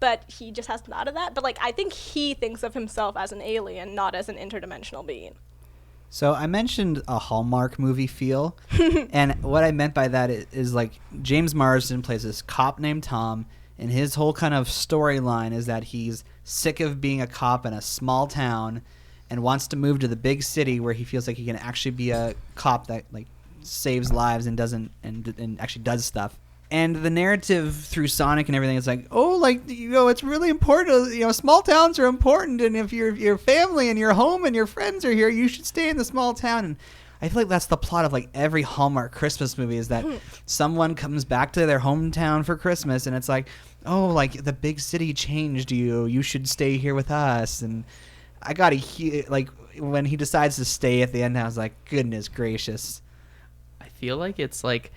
but he just has none of that. But like, I think he thinks of himself as an alien, not as an interdimensional being.
So I mentioned a Hallmark movie feel, and what I meant by that is like James Marsden plays this cop named Tom, and his whole kind of storyline is that he's sick of being a cop in a small town and wants to move to the big city where he feels like he can actually be a cop that like saves lives and doesn't and actually does stuff. And the narrative through Sonic and everything is like, oh, like, you know, it's really important. You know, small towns are important, and if your family and your home and your friends are here, you should stay in the small town. And I feel like that's the plot of like every Hallmark Christmas movie is that someone comes back to their hometown for Christmas, and it's like, oh, like the big city changed you. You should stay here with us. And I got like when he decides to stay at the end, I was like, goodness gracious.
I feel like it's like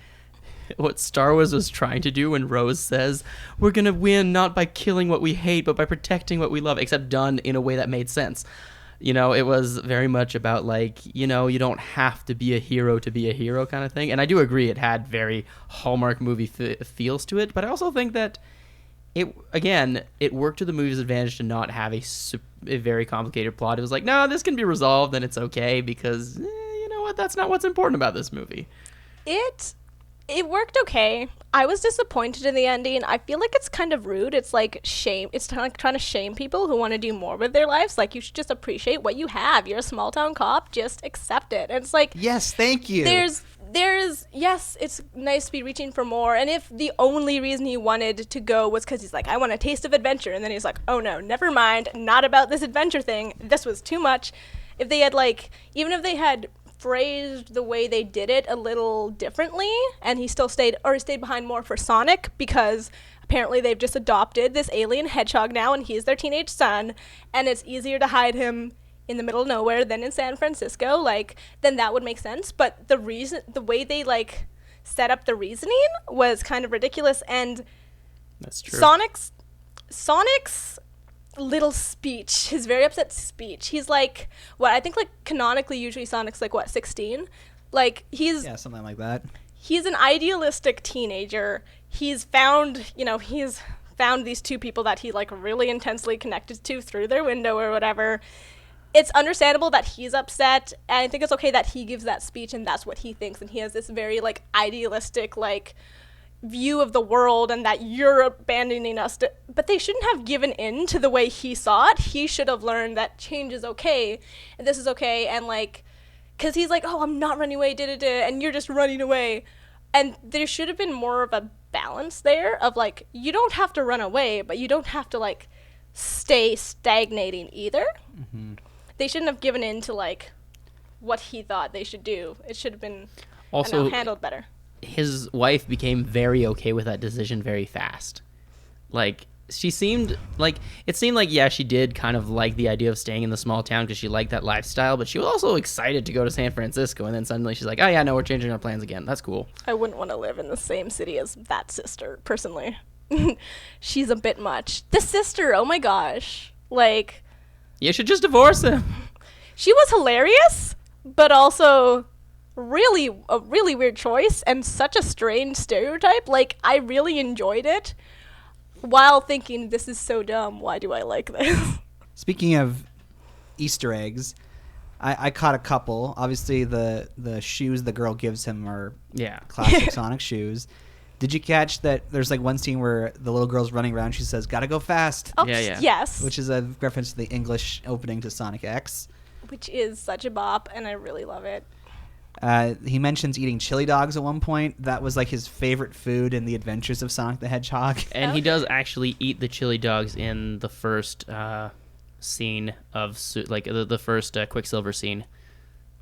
what Star Wars was trying to do when Rose says, we're going to win not by killing what we hate, but by protecting what we love, except done in a way that made sense. You know, it was very much about like, you know, you don't have to be a hero to be a hero kind of thing. And I do agree it had very Hallmark movie feels to it, but I also think that it worked to the movie's advantage to not have a very complicated plot. It was like, no, this can be resolved and it's okay because, you know what, that's not what's important about this movie.
It worked okay. I was disappointed in the ending. I feel like it's kind of rude. It's like shame. It's like trying to shame people who want to do more with their lives. Like, you should just appreciate what you have. You're a small town cop. Just accept it. And it's like,
yes, thank you.
Yes, it's nice to be reaching for more. And if the only reason he wanted to go was because he's like, I want a taste of adventure. And then he's like, oh no, never mind. Not about this adventure thing. This was too much. If they had like, even if they had phrased the way they did it a little differently, and he still stayed behind more for Sonic, because apparently they've just adopted this alien hedgehog now and he's their teenage son, and it's easier to hide him in the middle of nowhere than in San Francisco, like, then that would make sense. But the way they like set up the reasoning was kind of ridiculous. And
that's true.
Sonic's little speech, his very upset speech, he's like, what I think, like, canonically usually Sonic's like, what, 16? Like,
yeah, something like that.
He's an idealistic teenager. He's found these two people that he like really intensely connected to through their window or whatever. It's understandable that he's upset, and I think it's okay that he gives that speech and that's what he thinks, and he has this very like idealistic like view of the world, and that you're abandoning us but they shouldn't have given in to the way he saw it. He should have learned that change is okay and this is okay, and like, because he's like, oh, I'm not running away, and you're just running away. And there should have been more of a balance there of like, you don't have to run away, but you don't have to like stay stagnating either. Mm-hmm. They shouldn't have given in to like what he thought they should do. It should have been also handled better.
His wife became very okay with that decision very fast. Like, she seemed like, it seemed like, yeah, she did kind of like the idea of staying in the small town because she liked that lifestyle, but she was also excited to go to San Francisco, and then suddenly she's like, oh yeah, no, we're changing our plans again. That's cool.
I wouldn't want to live in the same city as that sister, personally. She's a bit much. The sister, oh my gosh. Like,
you should just divorce him.
She was hilarious, but also a really weird choice and such a strange stereotype. Like, I really enjoyed it while thinking, this is so dumb. Why do I like this?
Speaking of Easter eggs, I caught a couple. Obviously, the shoes the girl gives him are classic Sonic shoes. Did you catch that there's like one scene where the little girl's running around, she says, gotta go fast.
Oh, yeah. Yes.
Which is a reference to the English opening to Sonic X.
Which is such a bop, and I really love it.
He mentions eating chili dogs at one point. That was like his favorite food in the Adventures of Sonic the Hedgehog.
And he does actually eat the chili dogs in the first scene of like the first Quicksilver scene.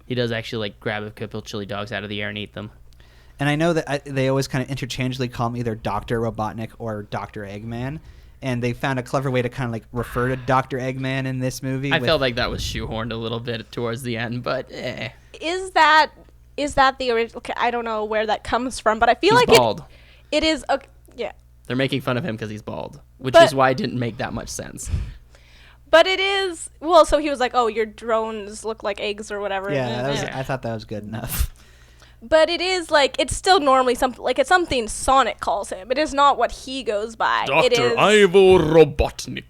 He does actually like grab a couple chili dogs out of the air and eat them.
And I know that they always kind of interchangeably call him either Dr. Robotnik or Dr. Eggman. And they found a clever way to kind of like refer to Dr. Eggman in this movie.
I felt like that was shoehorned a little bit towards the end, but
Is that the original? Okay, I don't know where that comes from, but I feel
he's
like
bald.
It is. Yeah.
They're making fun of him because he's bald, which is why it didn't make that much sense.
But it is. Well, so he was like, "Oh, your drones look like eggs or whatever."
Yeah, I thought that was good enough.
But it is like it's still normally something like it's something Sonic calls him. It is not what he goes by. It is
Ivo Robotnik.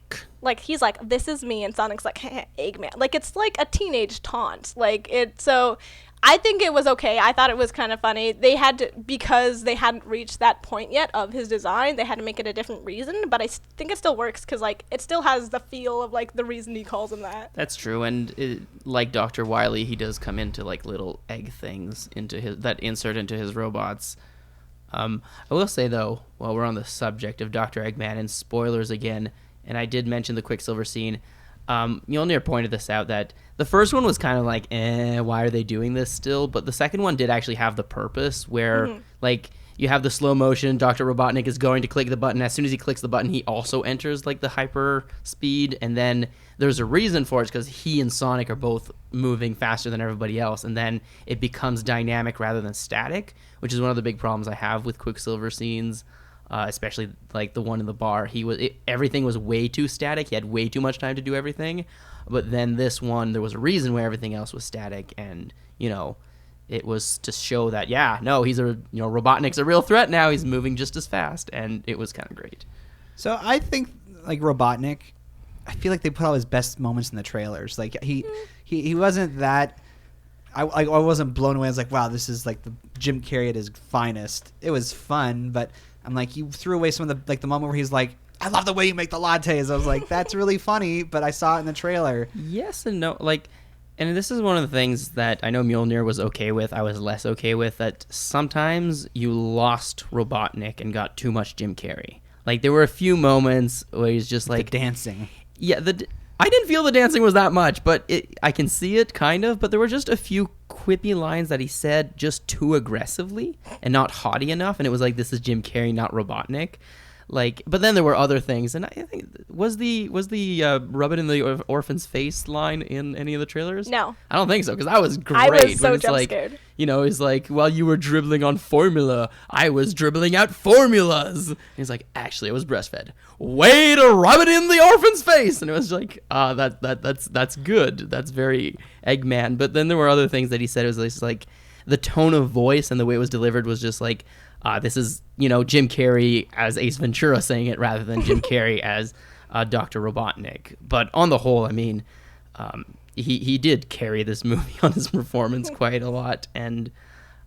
like he's like, "This is me," and Sonic's like, "Eggman." Like it's like a teenage taunt. Like it. So I think it was okay. I thought it was kind of funny. They had to, because they hadn't reached that point yet of his design, they had to make it a different reason. But I think it still works because like it still has the feel of like the reason he calls him that.
That's true, and like Dr. Wily, he does come into like little egg things into his that insert into his robots. I will say though, while we're on the subject of Dr. Eggman and spoilers again, and I did mention the Quicksilver scene, Mjolnir pointed this out that the first one was kind of like, why are they doing this still? But the second one did actually have the purpose where like you have the slow motion, Dr. Robotnik is going to click the button. As soon as he clicks the button, he also enters like the hyper speed, and then there's a reason for it because he and Sonic are both moving faster than everybody else, and then it becomes dynamic rather than static, which is one of the big problems I have with Quicksilver scenes. Especially like the one in the bar, everything was way too static. He had way too much time to do everything. But then this one, there was a reason why everything else was static, and it was to show that Robotnik's a real threat now. He's moving just as fast, and it was kind of great.
So I think like Robotnik, I feel like they put all his best moments in the trailers. Like he wasn't that. I wasn't blown away. I was like, wow, this is like the Jim Carrey at his finest. It was fun, but I'm like, you threw away some of the moment where he's like, I love the way you make the lattes. I was like, that's really funny, but I saw it in the trailer.
Yes and no. Like, and this is one of the things that I know Mjolnir was okay with. I was less okay with that. Sometimes you lost Robotnik and got too much Jim Carrey. Like there were a few moments where he's just like
the dancing.
Yeah, I didn't feel the dancing was that much, but I can see it kind of. But there were just a few quippy lines that he said just too aggressively and not haughty enough, and it was like, this is Jim Carrey, not Robotnik. Like, but then there were other things, and I think was the rub it in the orphan's face line in any of the trailers?
No,
I don't think so, because that was great.
I was so jump
like,
scared.
He's like, while you were dribbling on formula, I was dribbling out formulas. And he's like, actually, I was breastfed. Way to rub it in the orphan's face, and it was like, that's good. That's very Eggman. But then there were other things that he said. It was just like the tone of voice and the way it was delivered was just like, this is, Jim Carrey as Ace Ventura saying it rather than Jim Carrey as Dr. Robotnik. But on the whole, I mean, he did carry this movie on his performance quite a lot, and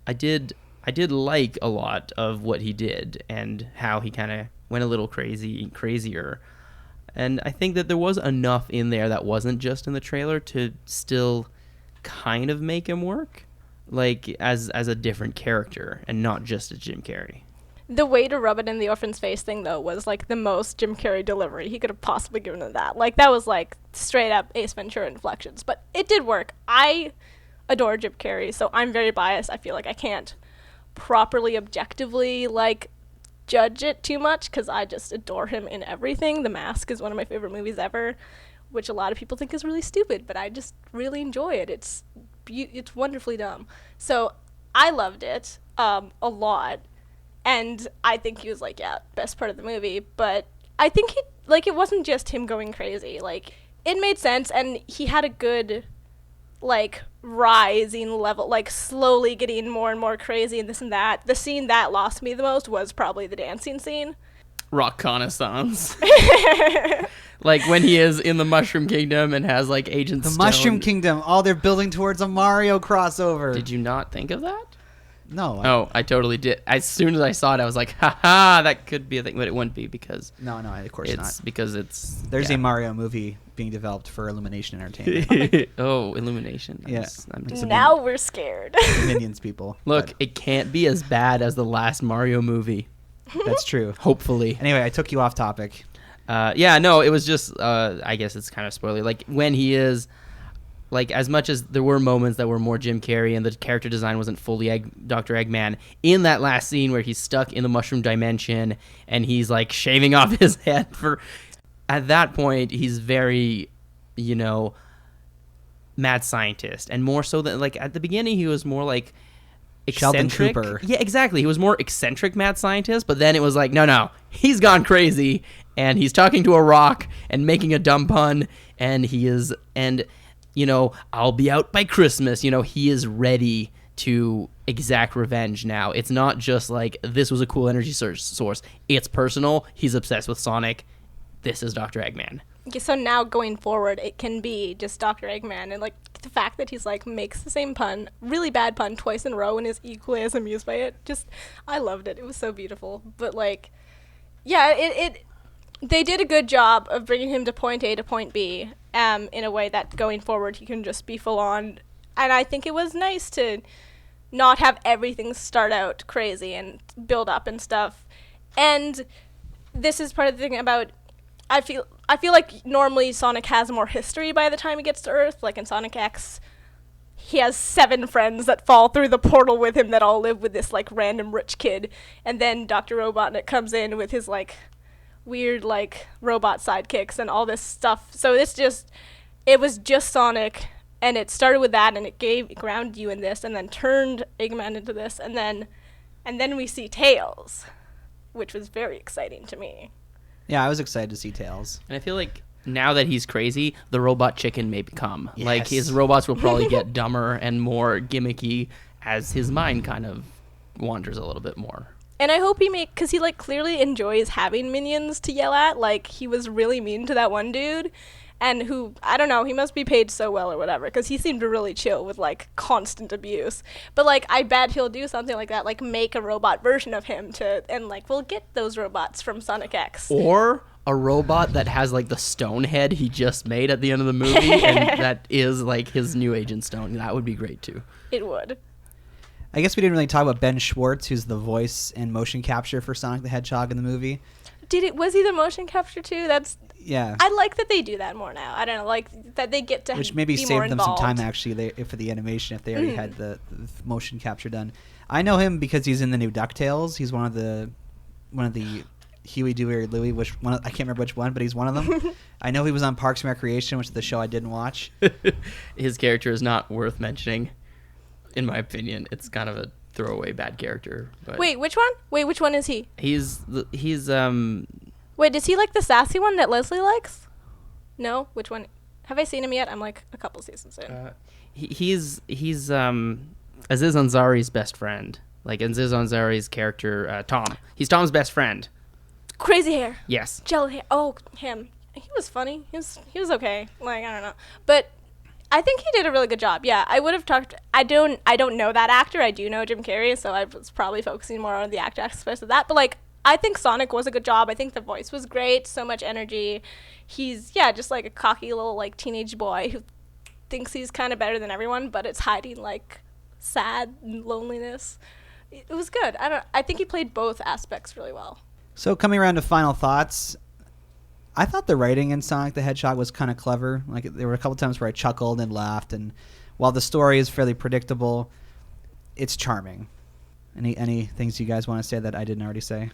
I did like a lot of what he did and how he kind of went a little crazier. And I think that there was enough in there that wasn't just in the trailer to still kind of make him work. Like as a different character and not just as Jim Carrey.
The way to rub it in the orphan's face thing though was like the most Jim Carrey delivery he could have possibly given to that. Like that was like straight up Ace Ventura inflections, but it did work. I adore Jim Carrey, so I'm very biased. I feel like I can't properly objectively like judge it too much because I just adore him in everything. The Mask is one of my favorite movies ever, which a lot of people think is really stupid, but I just really enjoy it. It's wonderfully dumb. So I loved it a lot, and I think he was like, best part of the movie. But I think it wasn't just him going crazy. Like it made sense, and he had a good like rising level, like slowly getting more and more crazy and this and that. The scene that lost me the most was probably the dancing scene.
Rock Renaissance. Like when he is in the Mushroom Kingdom and has like Agent Stone.
The Mushroom Kingdom. Oh, they're building towards a Mario crossover.
Did you not think of that?
No.
I totally did. As soon as I saw it, I was like, haha, that could be a thing, but it wouldn't be because...
No, of course not.
Because it's...
There's a Mario movie being developed for Illumination Entertainment.
Oh, Illumination.
Now we're scared.
Minions people.
Look, it can't be as bad as the last Mario movie.
That's true.
Hopefully.
Anyway, I took you off topic.
It was just, I guess it's kind of spoiler. Like, when he is, like, as much as there were moments that were more Jim Carrey and the character design wasn't fully Dr. Eggman, in that last scene where he's stuck in the mushroom dimension and he's, like, shaving off his head at that point, he's very, mad scientist. And more so than, like, at the beginning, he was more, like, eccentric.
Sheldon Cooper.
Yeah, exactly. He was more eccentric mad scientist, but then it was like, no, he's gone crazy, and he's talking to a rock and making a dumb pun, and I'll be out by Christmas. He is ready to exact revenge now. It's not just like, this was a cool energy source. It's personal. He's obsessed with Sonic. This is Dr. Eggman.
Okay, so now going forward, it can be just Dr. Eggman, and like the fact that he's like makes the same pun, really bad pun, twice in a row, and is equally as amused by it. Just, I loved it. It was so beautiful. But like, yeah, they did a good job of bringing him to point A to point B, in a way that going forward he can just be full on. And I think it was nice to not have everything start out crazy and build up and stuff. And this is part of the thing about, I feel like normally Sonic has more history by the time he gets to Earth. Like in Sonic X, he has 7 friends that fall through the portal with him that all live with this like random rich kid. And then Dr. Robotnik comes in with his like weird like robot sidekicks and all this stuff. So it was just Sonic, and it started with that, and it grounded you in this, and then turned Eggman into this, and then we see Tails, which was very exciting to me.
Yeah, I was excited to see Tails.
And I feel like now that he's crazy, the robot chicken may become.
Yes.
Like, his robots will probably get dumber and more gimmicky as his mind kind of wanders a little bit more.
And I hope because he like clearly enjoys having minions to yell at. Like, he was really mean to that one dude, and who, I don't know, he must be paid so well or whatever, because he seemed to really chill with like constant abuse. But like, I bet he'll do something like that, like make a robot version of him and like, we'll get those robots from Sonic X.
Or a robot that has like the stone head he just made at the end of the movie, and that is like his new Agent Stone. That would be great too.
It would.
I guess we didn't really talk about Ben Schwartz, who's the voice and motion capture for Sonic the Hedgehog in the movie.
Was he the motion capture too?
Yeah.
I like that they do that more now. I don't know, like that they get to
Which maybe
be
saved
more
them
involved.
some time actually for the animation if they already had the motion capture done. I know him because he's in the new DuckTales. He's one of the Huey, Dewey, or Louie. I can't remember which one, but he's one of them. I know he was on Parks and Recreation, which is the show I didn't watch.
His character is not worth mentioning, in my opinion. It's kind of a throwaway bad character. But
Wait, which one? Which one is he? Wait, is he like the sassy one that Leslie likes? No? Which one? Have I seen him yet? I'm like a couple seasons in.
He's Aziz Ansari's best friend. Like Aziz Ansari's character, Tom. He's Tom's best friend.
Crazy hair.
Yes.
Gel hair. Oh, him. He was funny. He was okay. Like, I don't know. But I think he did a really good job. Yeah, I would have talked. I don't know that actor. I do know Jim Carrey, so I was probably focusing more on the actor aspect of that. But like, I think Sonic was a good job. I think the voice was great. So much energy. He's just like a cocky little like teenage boy who thinks he's kind of better than everyone, but it's hiding like sad and loneliness. It was good. I think he played both aspects really well.
So coming around to final thoughts, I thought the writing in Sonic the Hedgehog was kind of clever. Like, there were a couple times where I chuckled and laughed, and while the story is fairly predictable, it's charming. Any things you guys want to say that I didn't already say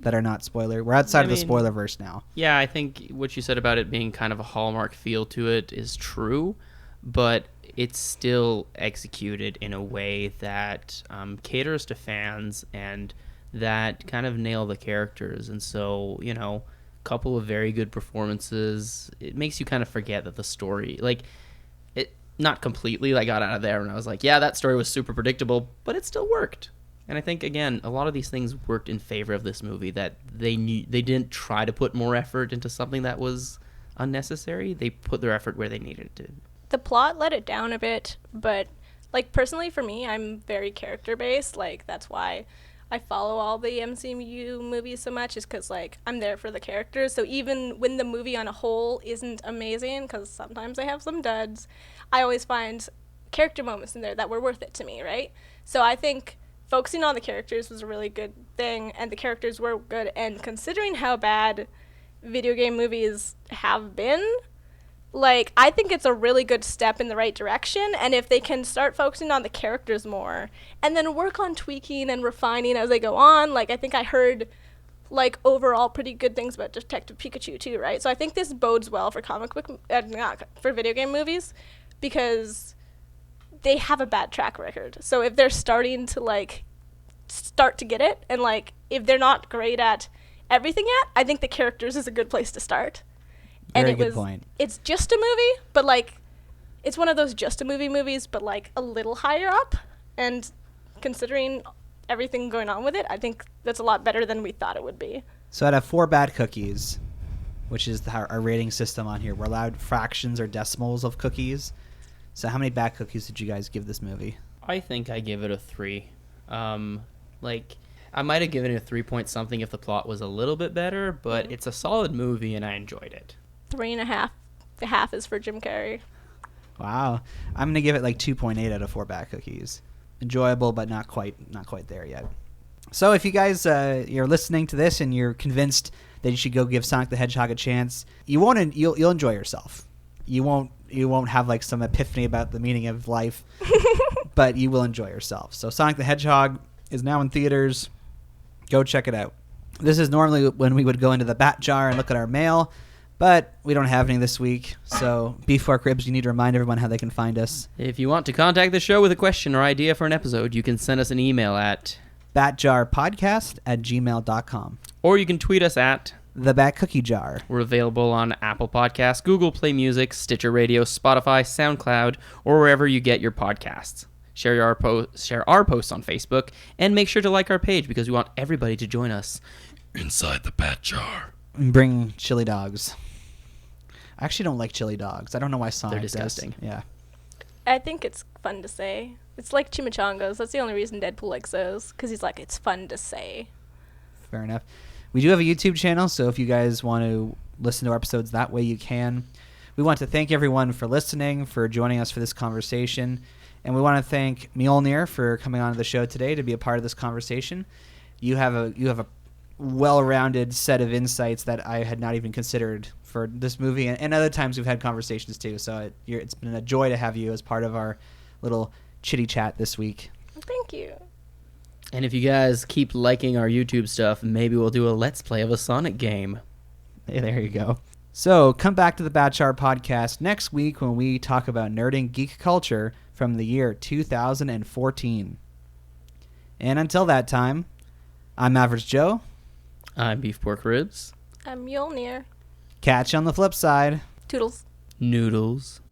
that are not spoiler? We're outside of the spoiler verse now.
Yeah, I think what you said about it being kind of a Hallmark feel to it is true, but it's still executed in a way that caters to fans and that kind of nail the characters. And so, couple of very good performances. It makes you kind of forget that the story, like, it not completely. I got out of there and I was like, yeah, that story was super predictable, but it still worked. And I think, again, a lot of these things worked in favor of this movie, that they didn't try to put more effort into something that was unnecessary. They put their effort where they needed it to.
The plot let it down a bit, but like personally for me, I'm very character based. Like, that's why I follow all the MCU movies so much, is because like I'm there for the characters. So even when the movie on a whole isn't amazing, because sometimes I have some duds, I always find character moments in there that were worth it to me, right? So I think focusing on the characters was a really good thing, and the characters were good. And considering how bad video game movies have been, like, I think it's a really good step in the right direction. And if they can start focusing on the characters more and then work on tweaking and refining as they go on, like, I think I heard like overall pretty good things about Detective Pikachu too, right? So I think this bodes well for for video game movies, because they have a bad track record. So if they're starting to like start to get it, and like if they're not great at everything yet, I think the characters is a good place to start.
Very good point.
It's just a movie, but like it's one of those just a movie movies, but like a little higher up. And considering everything going on with it, I think that's a lot better than we thought it would be.
So out of 4 bad cookies, which is our rating system on here, we're allowed fractions or decimals of cookies. So how many bad cookies did you guys give this movie?
I think I give it a 3. I might have given it a 3 point something if the plot was a little bit better, but it's a solid movie and I enjoyed it.
3.5. The half is for Jim Carrey.
Wow. I'm going to give it like 2.8 out of 4 bad cookies. Enjoyable, but not quite there yet. So if you guys you're listening to this and you're convinced that you should go give Sonic the Hedgehog a chance, you'll enjoy yourself. You won't have like some epiphany about the meaning of life, but you will enjoy yourself. So Sonic the Hedgehog is now in theaters. Go check it out. This is normally when we would go into the bat jar and look at our mail, but we don't have any this week. So Beef Fork Ribs, you need to remind everyone how they can find us.
If you want to contact the show with a question or idea for an episode, you can send us an email at
batjarpodcast@gmail.com.
Or you can tweet us at
The Bat Cookie Jar.
We're available on Apple Podcasts, Google Play Music, Stitcher Radio, Spotify, SoundCloud, or wherever you get your podcasts. Share our posts on Facebook, and make sure to like our page because we want everybody to join us
Inside the Bat Jar.
Bring chili dogs. I actually don't like chili dogs. I don't know why Sonic
They're
does.
disgusting.
Yeah.
I think it's fun to say. It's like chimichangas. That's the only reason Deadpool likes those, because he's like, it's fun to say.
Fair enough. We do have a YouTube channel, so if you guys want to listen to our episodes that way, you can. We want to thank everyone for listening, for joining us for this conversation. And we want to thank Mjolnir for coming on the show today to be a part of this conversation. You have a well-rounded set of insights that I had not even considered for this movie, and other times we've had conversations too. So it's been a joy to have you as part of our little chitty chat this week.
Thank you.
And if you guys keep liking our YouTube stuff, maybe we'll do a Let's Play of a Sonic game.
Hey, there you go. So come back to the Batchar podcast next week when we talk about nerding geek culture from the year 2014. And until that time, I'm Average Joe.
I'm Beef Pork Ribs.
I'm Mjolnir.
Catch you on the flip side.
Toodles.
Noodles.